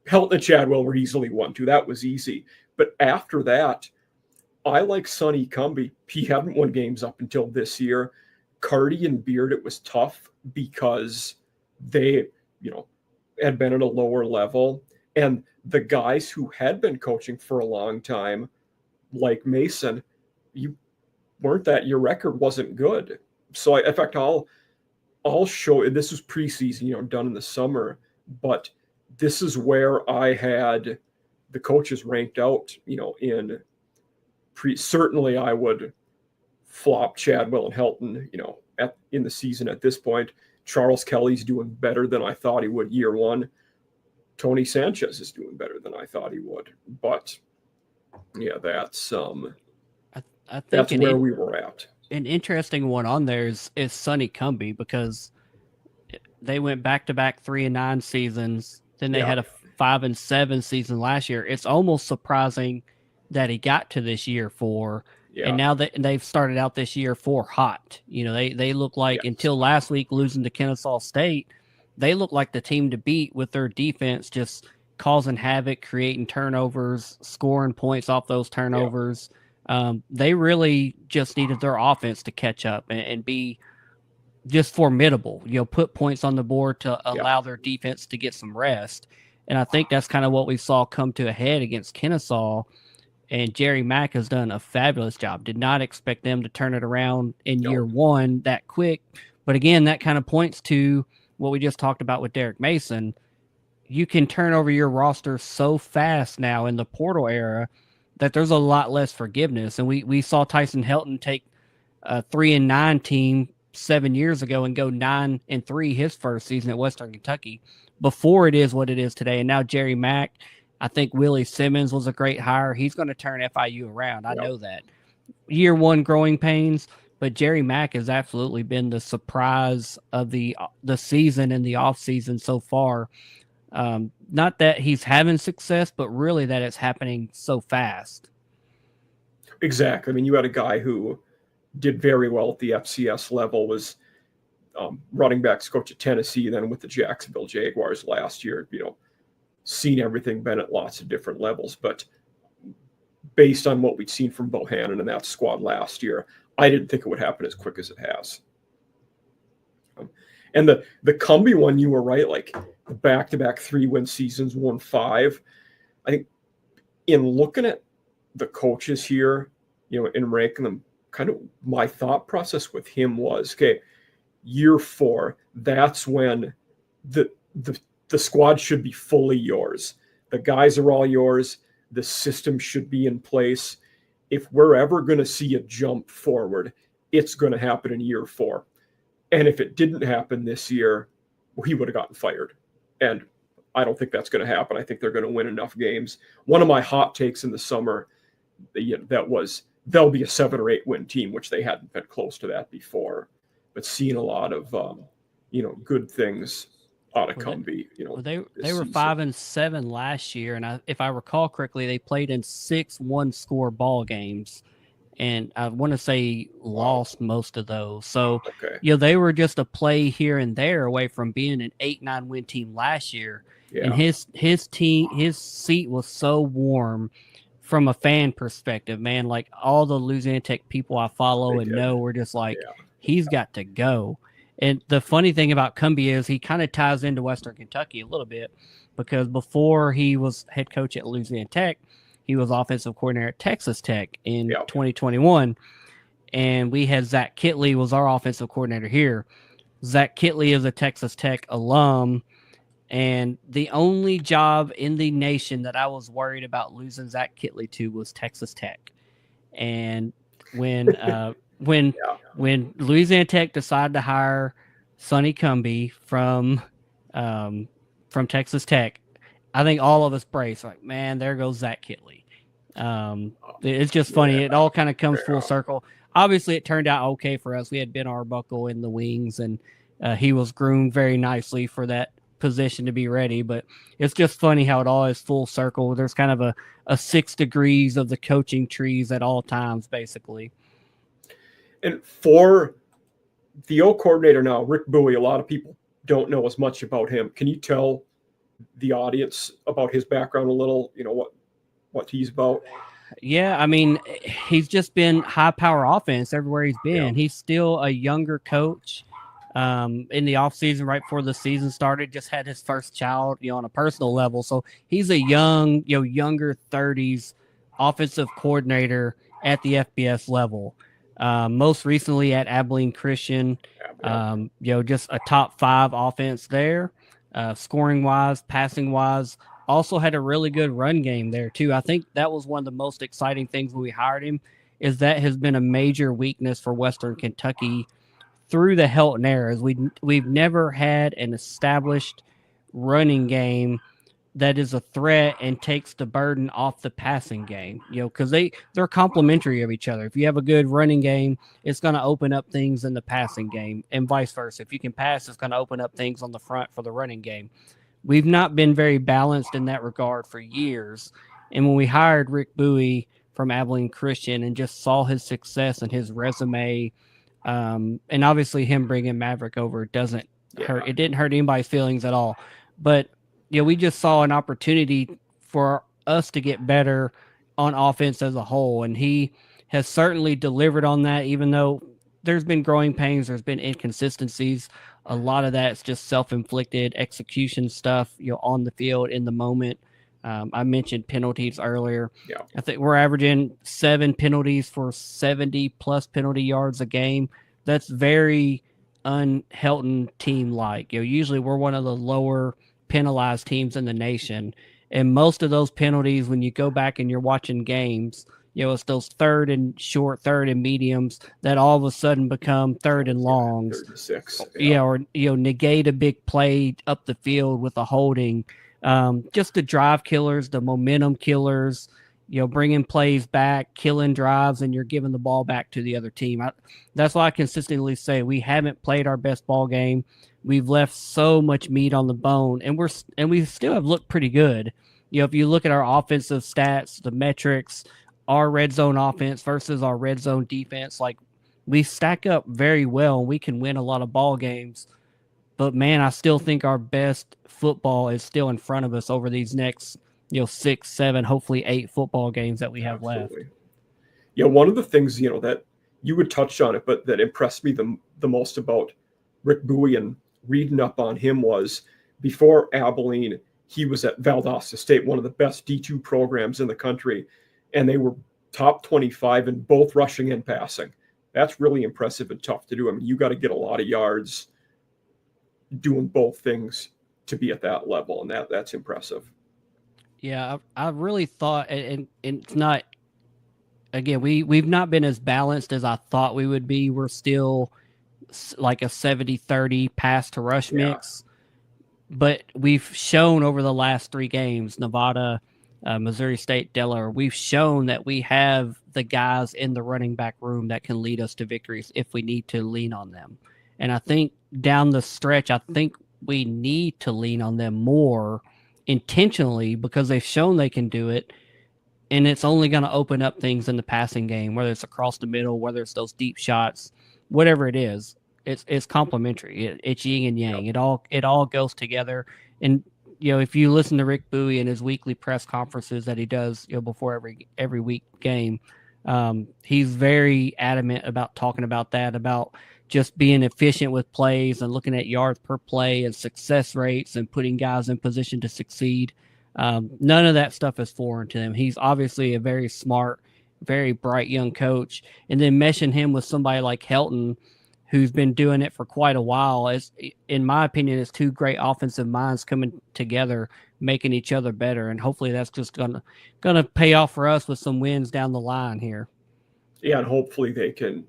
Helton and Chadwell were easily 1-2. That was easy. But after that, I like Sonny Cumbie. He hadn't won games up until this year. Carty and Beard, it was tough because they, had been at a lower level. And the guys who had been coaching for a long time, like Mason, you weren't that, your record wasn't good. So in fact, I'll show, and this was preseason, done in the summer, but this is where I had the coaches ranked out, in certainly I would flop Chadwell and Helton, in the season at this point. Charles Kelly's doing better than I thought he would year 1. Tony Sanchez is doing better than I thought he would. But yeah, that's I think that's where we were at. An interesting one on there is Sonny Cumbie, because they went back-to-back 3-9 seasons. Then they had 5-7 season last year. It's almost surprising that he got to this year 4. Yeah. And now that they've started out this year 4 hot. They look like, Yes. until last week losing to Kennesaw State, they look like the team to beat with their defense just causing havoc, creating turnovers, scoring points off those turnovers. They really just needed their offense to catch up and be just formidable, put points on the board to allow their defense to get some rest. And I think that's kind of what we saw come to a head against Kennesaw. And Jerry Mack has done a fabulous job. Did not expect them to turn it around in year 1 that quick. But again, that kind of points to what we just talked about with Derek Mason. You can turn over your roster so fast now in the portal era that there's a lot less forgiveness. And we saw Tyson Helton take a 3-9 team 7 years ago and go 9-3 his first season at Western Kentucky before it is what it is today. And now Jerry Mack, I think Willie Simmons was a great hire. He's going to turn FIU around. I know that. Year 1 growing pains, but Jerry Mack has absolutely been the surprise of the season and the offseason so far. Not that he's having success, but really that it's happening so fast. Exactly. I mean, you had a guy who did very well at the FCS level, was running backs coach at Tennessee, then with the Jacksonville Jaguars last year, seen everything, been at lots of different levels. But based on what we'd seen from Bohannon and that squad last year, I didn't think it would happen as quick as it has. And the Cumbie one, you were right, like the back-to-back 3-win seasons, won 5. I think in looking at the coaches here, in ranking them, kind of my thought process with him was, okay, year 4, that's when the squad should be fully yours. The guys are all yours. The system should be in place. If we're ever going to see a jump forward, it's going to happen in year 4. And if it didn't happen this year, he would have gotten fired. And I don't think that's going to happen. I think they're going to win enough games. One of my hot takes in the summer, that was they'll be a 7 or 8 win team, which they hadn't been close to that before. But seeing a lot of good things out of Cumbie. They were 5-7 last year, and if I recall correctly, they played in 6 one-score ball games. And I want to say lost most of those. So, they were just a play here and there away from being an 8-9 win team last year. Yeah. And his seat was so warm from a fan perspective, man. Like all the Louisiana Tech people I follow and know were just like, he's got to go. And the funny thing about Cumbie is he kind of ties into Western Kentucky a little bit, because before he was head coach at Louisiana Tech, he was offensive coordinator at Texas Tech in 2021. And we had Zach Kitley was our offensive coordinator here. Zach Kitley is a Texas Tech alum. And the only job in the nation that I was worried about losing Zach Kitley to was Texas Tech. And when Louisiana Tech decided to hire Sonny Cumbie from Texas Tech, I think all of us braced like, man, there goes Zach Kitley. It's just funny. It all kind of comes full circle. Obviously, it turned out okay for us. We had Ben Arbuckle in the wings, and he was groomed very nicely for that position to be ready. But it's just funny how it all is full circle. There's kind of a 6 degrees of the coaching trees at all times, basically. And for the O coordinator now, Rick Bowie, a lot of people don't know as much about him. Can you tell the audience about his background a little, what he's about? Yeah, I mean, he's just been high power offense everywhere he's been. He's still a younger coach. In the offseason, right before the season started, just had his first child, on a personal level. So he's a younger 30s offensive coordinator at the FBS level. Most recently at Abilene Christian, just a top 5 offense there. Scoring wise, passing wise, also had a really good run game there too. I think that was one of the most exciting things when we hired him, is that has been a major weakness for Western Kentucky through the Helton era. We've never had an established running game that is a threat and takes the burden off the passing game, because they're complementary of each other. If you have a good running game, it's going to open up things in the passing game, and vice versa. If you can pass, it's going to open up things on the front for the running game. we've not been very balanced in that regard for years. And when we hired Rick Bowie from Abilene Christian and just saw his success and his resume, and obviously him bringing Maverick over doesn't hurt. It didn't hurt anybody's feelings at all. But we just saw an opportunity for us to get better on offense as a whole, and he has certainly delivered on that. Even though there's been growing pains, there's been inconsistencies. A lot of that's just self-inflicted execution stuff, on the field in the moment. I mentioned penalties earlier. Yeah. I think we're averaging 7 penalties for 70 plus penalty yards a game. That's very un-Helton team like. Usually we're one of the lower penalized teams in the nation. And most of those penalties, when you go back and you're watching games, it's those third and short, third and mediums that all of a sudden become third and longs. 3rd and 6. Yeah, or negate a big play up the field with a holding. Just the drive killers, the momentum killers, bringing plays back, killing drives, and you're giving the ball back to the other team. That's why I consistently say we haven't played our best ball game. We've left so much meat on the bone, and we still have looked pretty good. If you look at our offensive stats, the metrics, our red zone offense versus our red zone defense, like we stack up very well. We can win a lot of ball games. But, man, I still think our best football is still in front of us over these next, 6, 7, hopefully 8 football games that we have left. Yeah, one of the things, that you would touch on it, but that impressed me the most about Rick Bowie and reading up on him was before Abilene, he was at Valdosta State, one of the best D2 programs in the country, and they were top 25 in both rushing and passing. That's really impressive and tough to do. I mean, you got to get a lot of yards doing both things to be at that level, and that's impressive. Yeah, I really thought, and it's not, again, we've not been as balanced as I thought we would be. We're still like a 70-30 pass to rush mix, but we've shown over the last 3 games, Nevada, Missouri State, Delaware, we've shown that we have the guys in the running back room that can lead us to victories if we need to lean on them. And I think down the stretch, I think we need to lean on them more intentionally because they've shown they can do it. And it's only going to open up things in the passing game, whether it's across the middle, whether it's those deep shots, whatever it is. It's complementary. It's yin and yang. It all goes together. And if you listen to Rick Bowie in his weekly press conferences that he does, before every week game, he's very adamant about talking about that, about just being efficient with plays and looking at yards per play and success rates and putting guys in position to succeed. None of that stuff is foreign to him. He's obviously a very smart, very bright young coach. And then meshing him with somebody like Helton, who's been doing it for quite a while, is, in my opinion, is 2 great offensive minds coming together, making each other better. And hopefully that's just gonna pay off for us with some wins down the line here. Yeah, and hopefully they can,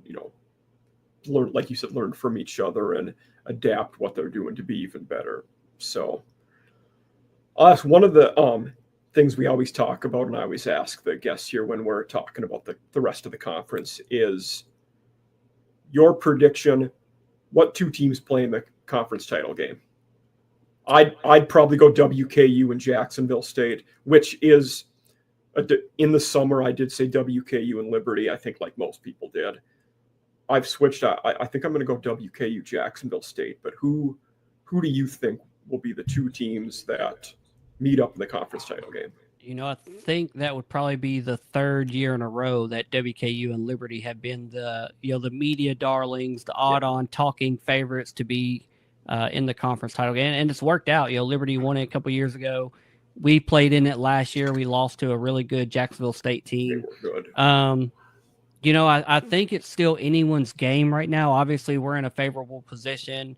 learn, like you said, learn from each other and adapt what they're doing to be even better. So one of the things we always talk about, and I always ask the guests here when we're talking about the rest of the conference, is your prediction, what 2 teams play in the conference title game? I'd probably go WKU and Jacksonville State, which is in the summer I did say WKU and Liberty, I think, like most people did. I've switched. I think I'm going to go WKU Jacksonville State, but who do you think will be the 2 teams that meet up in the conference title game? I think that would probably be the 3rd year in a row that WKU and Liberty have been the media darlings, the odd-on talking favorites to be in the conference title game, and it's worked out. Liberty won it a couple years ago. We played in it last year. We lost to a really good Jacksonville State team. They were good. I think it's still anyone's game right now. Obviously, we're in a favorable position.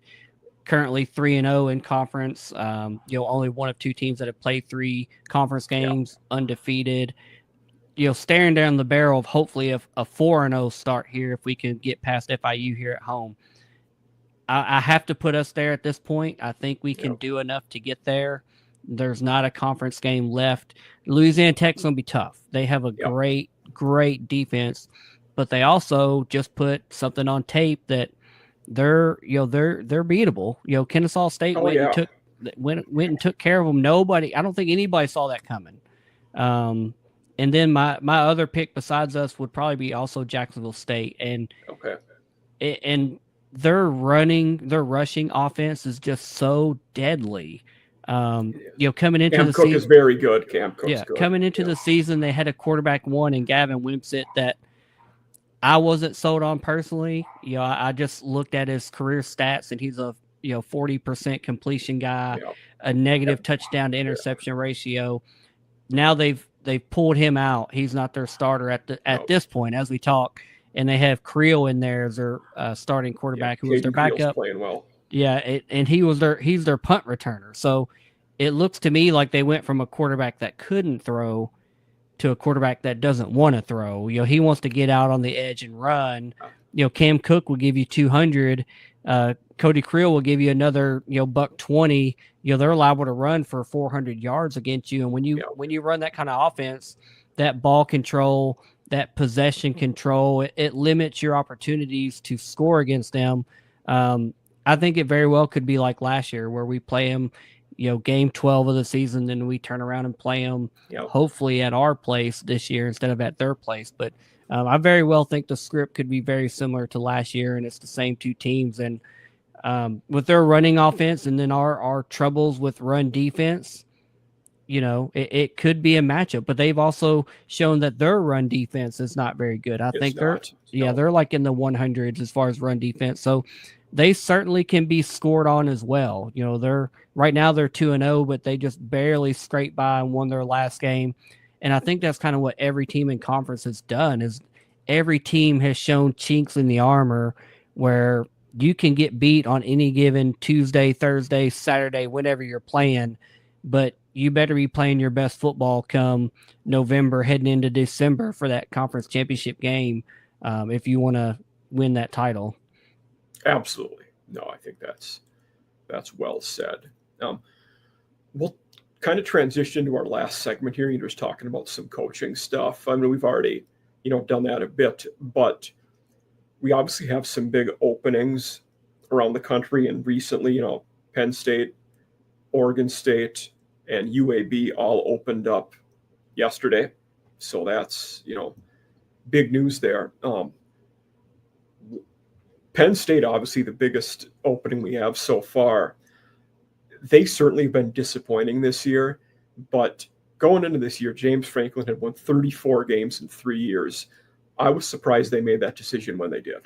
Currently 3-0 in conference. Only one of 2 teams that have played 3 conference games, undefeated. Staring down the barrel of hopefully a 4-0 start here if we can get past FIU here at home. I have to put us there at this point. I think we can do enough to get there. There's not a conference game left. Louisiana Tech's going to be tough. They have a great defense, but they also just put something on tape that they're beatable. Kennesaw State went and took care of them. I don't think anybody saw that coming. And then my other pick besides us would probably be also Jacksonville State, and their rushing offense is just so deadly. Coming into Cam the Cook season is very good. Cam Cook's good. Coming into the season, they had a quarterback one in Gavin Wimsatt that I wasn't sold on personally. I just looked at his career stats, and he's a 40% completion guy, a negative touchdown to interception ratio. Now they've pulled him out. He's not their starter at this point as we talk, and they have Creel in there as their starting quarterback, who was their backup. Playing well. Yeah, and he's their punt returner. So it looks to me like they went from a quarterback that couldn't throw to a quarterback that doesn't want to throw. He wants to get out on the edge and run. Cam Cook will give you 200. Cody Creel will give you another, $120. They're liable to run for 400 yards against you. And when you run that kind of offense, that ball control, that possession control, it limits your opportunities to score against them. I think it very well could be like last year where we play them, game 12 of the season, then we turn around and play them hopefully at our place this year instead of at their place. But I very well think the script could be very similar to last year, and it's the same two teams. And with their running offense and then our troubles with run defense, it could be a matchup. But they've also shown that their run defense is not very good. They're like in the 100s as far as run defense. So they certainly can be scored on as well. They're 2-0, but they just barely scraped by and won their last game. And I think that's kind of what every team in conference has done, is every team has shown chinks in the armor where you can get beat on any given Tuesday, Thursday, Saturday, whenever you're playing, but you better be playing your best football come November, heading into December for that conference championship game if you want to win that title. Absolutely. No, I think that's well said. We'll kind of transition to our last segment here. You're just talking about some coaching stuff. I mean, we've already, done that a bit, but we obviously have some big openings around the country. And recently, Penn State, Oregon State, and UAB all opened up yesterday. So that's, big news there. Penn State, obviously the biggest opening we have so far. They certainly have been disappointing this year, but going into this year, James Franklin had won 34 games in 3 years. I was surprised they made that decision when they did.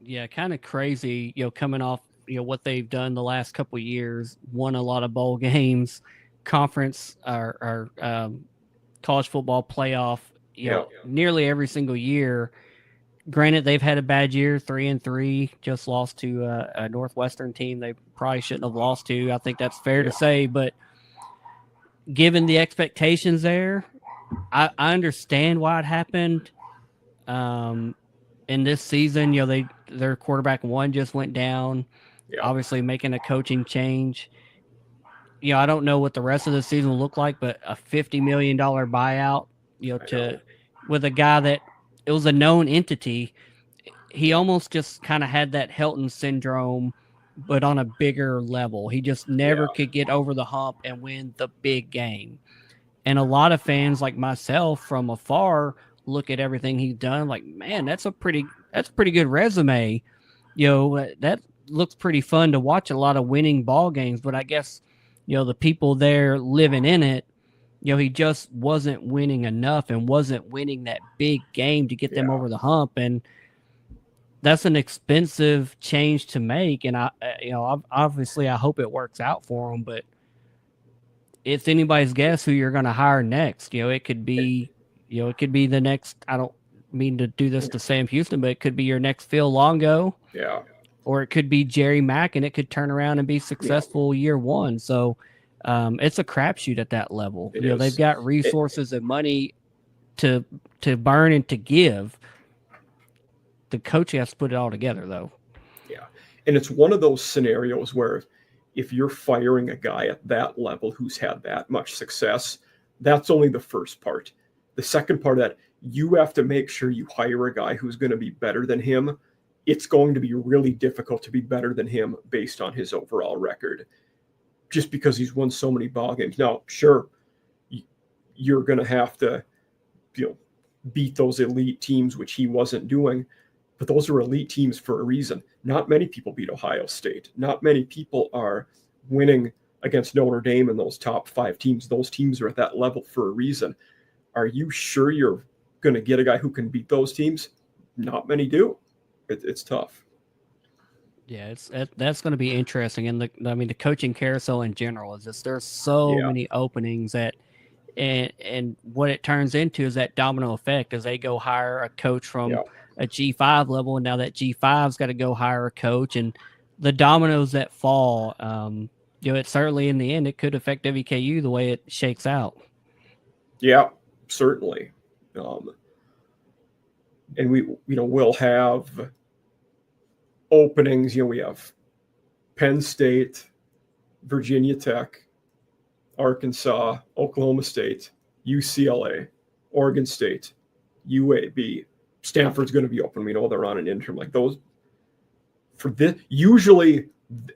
Yeah, kind of crazy, coming off, what they've done the last couple of years, won a lot of bowl games, conference or college football playoff, nearly every single year. Granted, they've had a bad year, 3-3, just lost to a Northwestern team they probably shouldn't have lost to. I think that's fair to say, but given the expectations there, I understand why it happened. In this season, their quarterback one just went down, obviously making a coaching change. I don't know what the rest of the season will look like, but a $50 million buyout, with a guy that it was a known entity. He almost just kind of had that Helton syndrome, but on a bigger level. He just never could get over the hump and win the big game. And a lot of fans like myself from afar look at everything he's done like, man, that's a pretty good resume. That looks pretty fun to watch, a lot of winning ball games. But I guess, the people there living in it, he just wasn't winning enough and wasn't winning that big game to get them over the hump. And that's an expensive change to make. And obviously I hope it works out for them, but it's anybody's guess who you're going to hire next. It could be the next, I don't mean to do this to Sam Houston, but it could be your next Phil Longo. Yeah. Or it could be Jerry Mack, and it could turn around and be successful year one. So it's a crapshoot at that level. They've got resources and money to burn and to give. The coach has to put it all together, though. Yeah. And it's one of those scenarios where if you're firing a guy at that level who's had that much success, that's only the first part. The second part of that, you have to make sure you hire a guy who's going to be better than him. It's going to be really difficult to be better than him based on his overall record. just because he's won so many ball games. Now, sure, you're going to have to, beat those elite teams, which he wasn't doing. But those are elite teams for a reason. Not many people beat Ohio State. Not many people are winning against Notre Dame and those top 5 teams. Those teams are at that level for a reason. Are you sure you're going to get a guy who can beat those teams? Not many do. It's tough. Yeah, that's going to be interesting. And the coaching carousel in general is just there's so many openings that, and what it turns into is that domino effect as they go hire a coach from a G5 level, and now that G5's got to go hire a coach, and the dominoes that fall. It certainly in the end it could affect WKU the way it shakes out. Yeah, certainly. And we'll have openings. We have Penn State, Virginia Tech, Arkansas, Oklahoma State, UCLA, Oregon State, UAB. Stanford's going to be open. We know they're on an interim. Like those for this, usually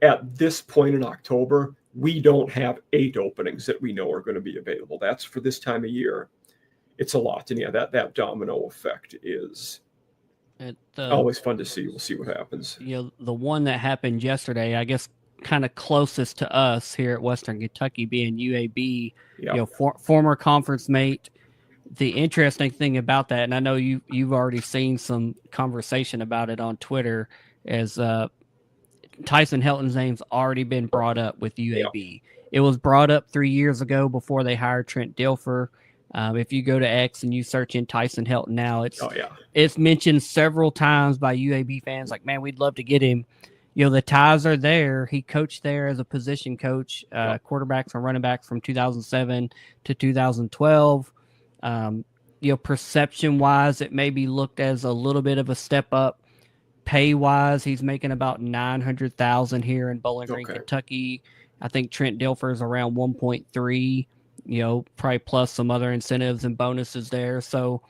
at this point in October, we don't have 8 openings that we know are going to be available. That's for this time of year. It's a lot. And that domino effect is always fun to see. We'll see what happens. The one that happened yesterday, I guess, kind of closest to us here at Western Kentucky being UAB, former conference mate. The interesting thing about that, and I know you've already seen some conversation about it on Twitter, is Tyson Helton's name's already been brought up with UAB. It was brought up 3 years ago before they hired Trent Dilfer. If you go to X and you search in Tyson Helton now, it's mentioned several times by UAB fans. Like, man, we'd love to get him. The ties are there. He coached there as a position coach, quarterbacks and running backs from 2007 to 2012. Perception-wise, it may be looked as a little bit of a step up. Pay-wise, he's making about $900,000 here in Bowling Green, Kentucky. I think Trent Dilfer is around 1.3. Probably plus some other incentives and bonuses there. So,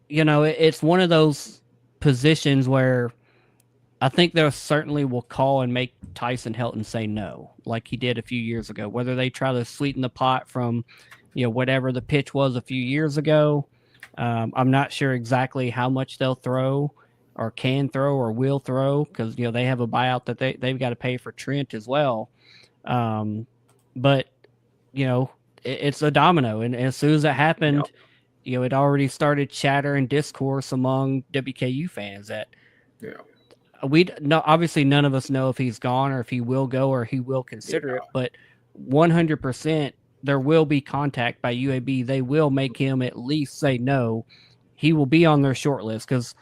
it's one of those positions where I think they certainly will call and make Tyson Helton say no, like he did a few years ago. Whether they try to sweeten the pot from, whatever the pitch was a few years ago, I'm not sure exactly how much they'll throw or can throw or will throw because, they have a buyout that they've got to pay for Trent as well. But, it's a domino. And as soon as it happened, it already started chatter and discourse among WKU fans that obviously none of us know if he's gone or if he will go or he will consider it, but 100% there will be contact by UAB. They will make him at least say no. He will be on their short list because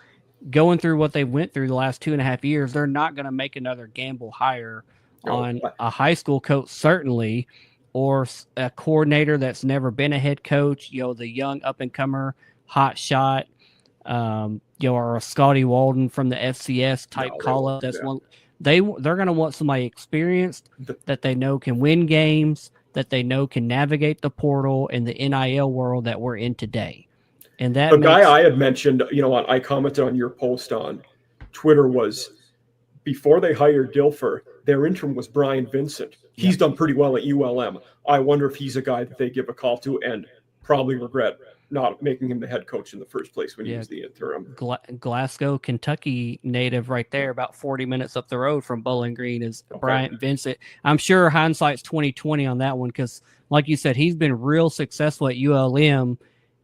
going through what they went through the last 2.5 years, they're not going to make another gamble hire on a high school coach, certainly, or a coordinator that's never been a head coach, the young up-and-comer, hot shot, or a Scotty Walden from the FCS type call-up. They're going to want somebody experienced that they know can win games, that they know can navigate the portal and the NIL world that we're in today. And that guy I had mentioned, I commented on your post on Twitter was before they hired Dilfer, their interim was Brian Vincent. He's done pretty well at ULM. I wonder if he's a guy that they give a call to and probably regret not making him the head coach in the first place when he was the interim. Glasgow, Kentucky native right there, about 40 minutes up the road from Bowling Green is Bryant Vincent. I'm sure hindsight's 20/20 on that one because, like you said, he's been real successful at ULM,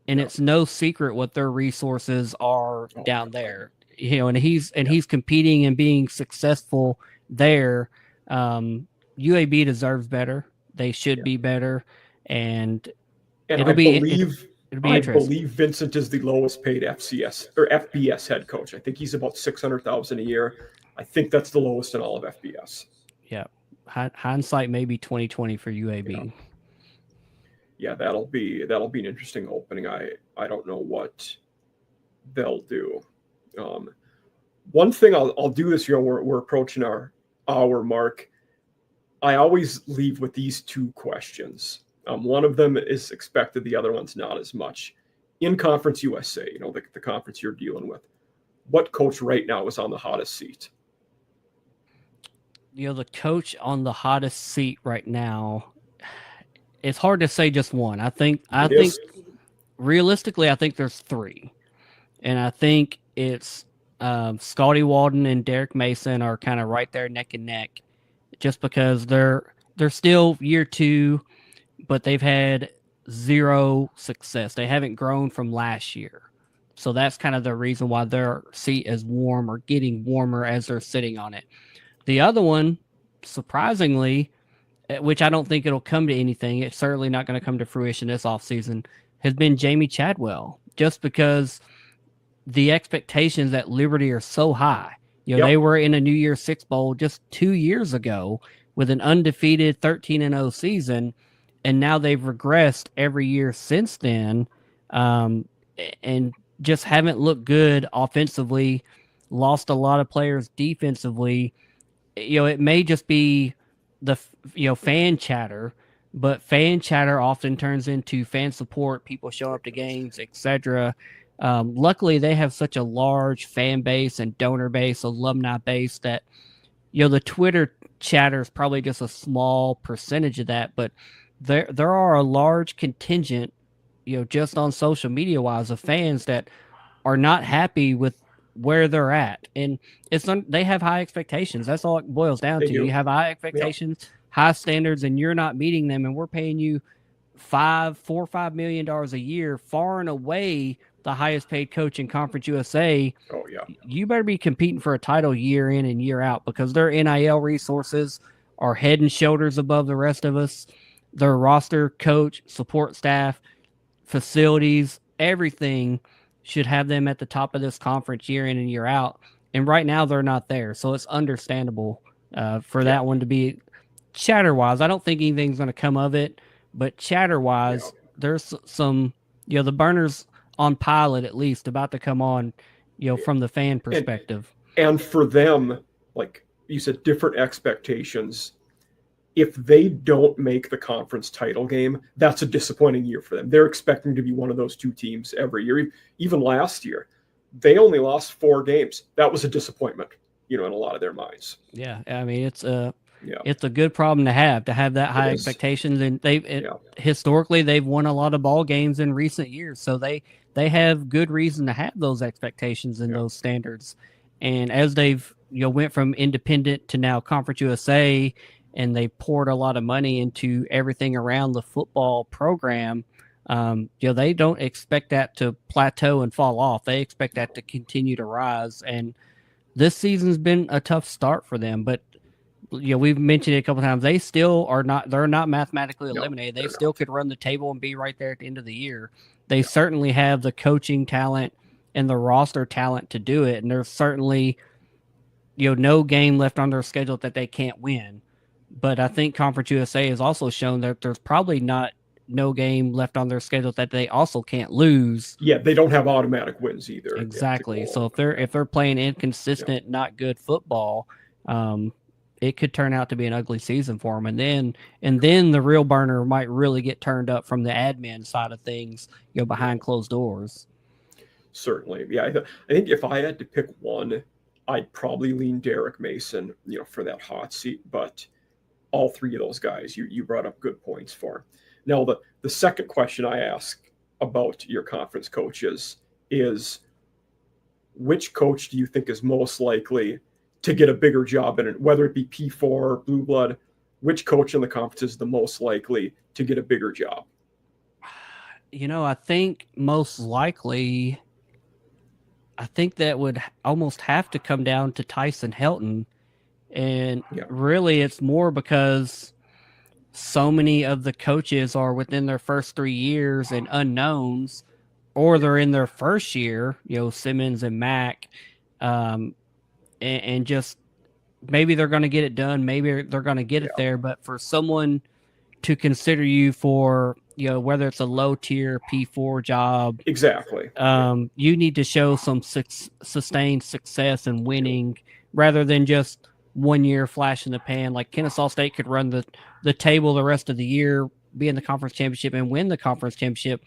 and it's no secret what their resources are down there. And he's competing and being successful there. UAB deserves better. They should be better, and it'll be interesting. I believe Vincent is the lowest paid FCS or FBS head coach. I think he's about $600,000 a year. I think that's the lowest in all of FBS. Yeah, hindsight maybe 20/20 for UAB. Yeah, that'll be an interesting opening. I don't know what they'll do. One thing I'll do this year. We're approaching our hour mark. I always leave with these 2 questions. One of them is expected. The other one's not as much. In Conference USA, the conference you're dealing with, what coach right now is on the hottest seat? the coach on the hottest seat right now, it's hard to say just one. I think realistically, I think there's three, and I think it's Scotty Walden and Derek Mason are kind of right there neck and neck, just because they're still year two, but they've had zero success. They haven't grown from last year. So that's kind of the reason why their seat is warm or getting warmer as they're sitting on it. The other one, surprisingly, which I don't think it'll come to anything, it's certainly not going to come to fruition this offseason, has been Jamie Chadwell, just because the expectations at Liberty are so high. They were in a New Year's Six Bowl just 2 years ago with an undefeated 13-0 season, and now they've regressed every year since then, and just haven't looked good offensively, lost a lot of players defensively. It may just be the fan chatter, but fan chatter often turns into fan support, people show up to games, etc. Luckily, they have such a large fan base and donor base, alumni base, that the Twitter chatter is probably just a small percentage of that, but there are a large contingent, just on social media wise, of fans that are not happy with where they're at, and they have high expectations. That's all it boils down to. You have high expectations, high standards, and you're not meeting them, and we're paying you $4 or $5 million a year, far and away the highest paid coach in Conference USA. Oh yeah, you better be competing for a title year in and year out, because their NIL resources are head and shoulders above the rest of us. Their roster, coach, support staff, facilities, everything should have them at the top of this conference year in and year out. And right now they're not there. So it's understandable for that one to be chatter-wise. I don't think anything's going to come of it, but chatter-wise, there's some, the burners on pilot at least about to come on, from the fan perspective. And for them, like you said, different expectations. If they don't make the conference title game, that's a disappointing year for them. They're expecting to be one of those two teams every year. Even last year, they only lost 4 games. That was a disappointment, in a lot of their minds. Yeah, I mean, it's a good problem to have that high expectations, and historically they've won a lot of ball games in recent years, so they have good reason to have those expectations and those standards. And as they've went from independent to now Conference USA, and they poured a lot of money into everything around the football program, they don't expect that to plateau and fall off. They expect that to continue to rise. And this season's been a tough start for them, but we've mentioned it a couple times. They still are not. They're not mathematically eliminated. They still could run the table and be right there at the end of the year. They certainly have the coaching talent and the roster talent to do it. And there's certainly, no game left on their schedule that they can't win. But I think Conference USA has also shown that there's probably no game left on their schedule that they also can't lose. Yeah, they don't have automatic wins either. Exactly. So if they're playing inconsistent, not good football, it could turn out to be an ugly season for them. And then the real burner might really get turned up from the admin side of things, behind closed doors. Certainly. Yeah, I think if I had to pick one, I'd probably lean Derek Mason, for that hot seat. But all three of those guys, you brought up good points for. Now, the second question I ask about your conference coaches is, which coach do you think is most likely to get a bigger job in it, whether it be P4 or Blue Blood? Which coach in the conference is the most likely to get a bigger job? I think most likely, I think that would almost have to come down to Tyson Helton. And really, it's more because so many of the coaches are within their first 3 years and unknowns, or they're in their first year, Simmons and Mack, and just maybe they're going to get it done. Maybe they're going to get it there. But for someone to consider you for, whether it's a low tier P4 job, exactly, you need to show some sustained success and winning rather than just 1 year flash in the pan. Like Kennesaw State could run the table the rest of the year, be in the conference championship and win the conference championship.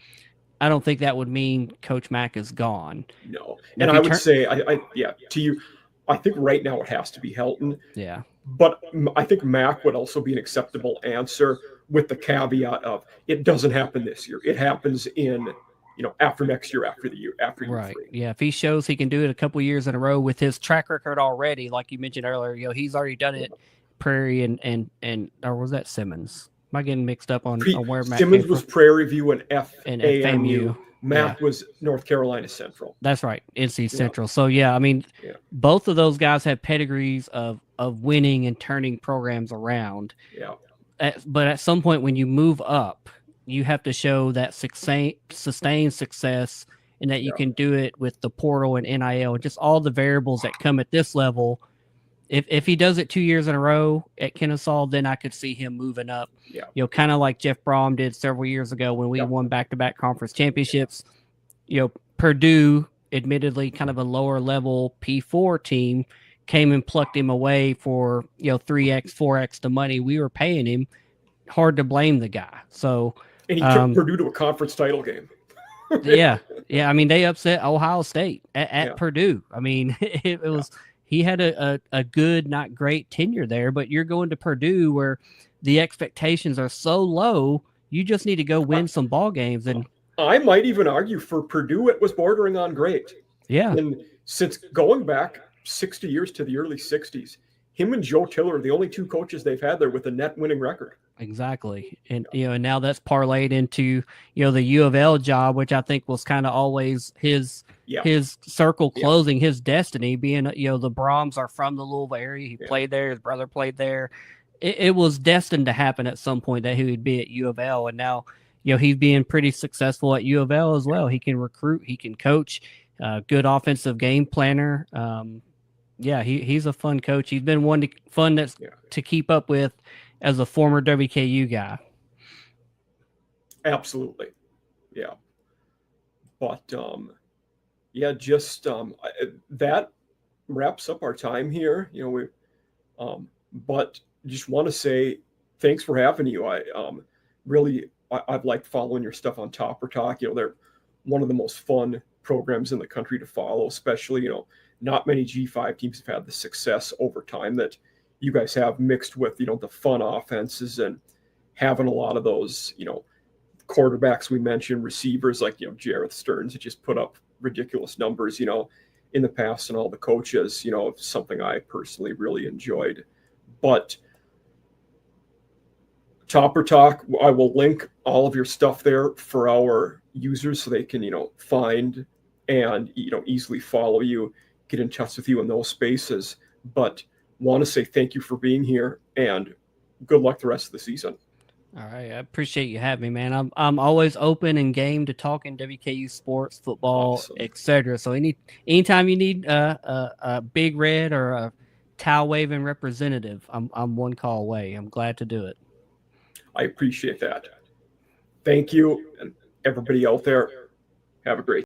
I don't think that would mean Coach Mack is gone. No. And I would say, to you, I think right now it has to be Helton. Yeah. But I think Mac would also be an acceptable answer with the caveat of it doesn't happen this year. It happens in, after next year, after year Right. 3. Yeah. If he shows he can do it a couple years in a row with his track record already, like you mentioned earlier, he's already done it. Prairie and or was that Simmons? Am I getting mixed up on where Mac Simmons came was from? Prairie View and And FAMU. Mac Yeah. was North Carolina Central. That's right, NC Yeah. Central. So yeah, I mean, Yeah. both of those guys have pedigrees of winning and turning programs around. Yeah. But at some point, when you move up, you have to show that sustained success, and that you can do it with the portal and NIL, and just all the variables that come at this level. If he does it 2 years in a row at Kennesaw, then I could see him moving up. Yeah. Kind of like Jeff Brom did several years ago when we won back-to-back conference championships. Purdue, admittedly kind of a lower level P4 team, came and plucked him away for 3x 4x the money we were paying him. Hard to blame the guy. So, and he took Purdue to a conference title game. yeah. I mean, they upset Ohio State at Purdue. I mean, it was he had a good, not great tenure there. But you're going to Purdue where the expectations are so low. You just need to go win some ball games. And I might even argue for Purdue, it was bordering on great. Yeah. And since going back 60 years to the early 60s, him and Joe Tiller are the only two coaches they've had there with a net winning record. Exactly. And, and now that's parlayed into, the U of L job, which I think was kind of always his circle closing, his destiny being, the Brahms are from the Louisville area. He played there. His brother played there. It was destined to happen at some point that he would be at U of L. And now, he's being pretty successful at U of L as well. He can recruit, he can coach, good offensive game planner. He's a fun coach. He's been fun to keep up with as a former WKU guy. Absolutely. Yeah. But that wraps up our time here. But just want to say thanks for having you. I've liked following your stuff on Topper Talk. They're one of the most fun programs in the country to follow, especially, not many G5 teams have had the success over time that you guys have, mixed with, the fun offenses and having a lot of those, quarterbacks we mentioned, receivers like, Jareth Stearns that just put up ridiculous numbers, in the past, and all the coaches, something I personally really enjoyed. But Topper Talk, I will link all of your stuff there for our users so they can, find and, easily follow you, get in touch with you in those spaces. But want to say thank you for being here and good luck the rest of the season. All right. I appreciate you having me, man. I'm always open and game to talking WKU sports, football, etc. So anytime you need a Big Red or a towel waving representative, I'm one call away. I'm glad to do it. I appreciate that. Thank you. And everybody out there, have a great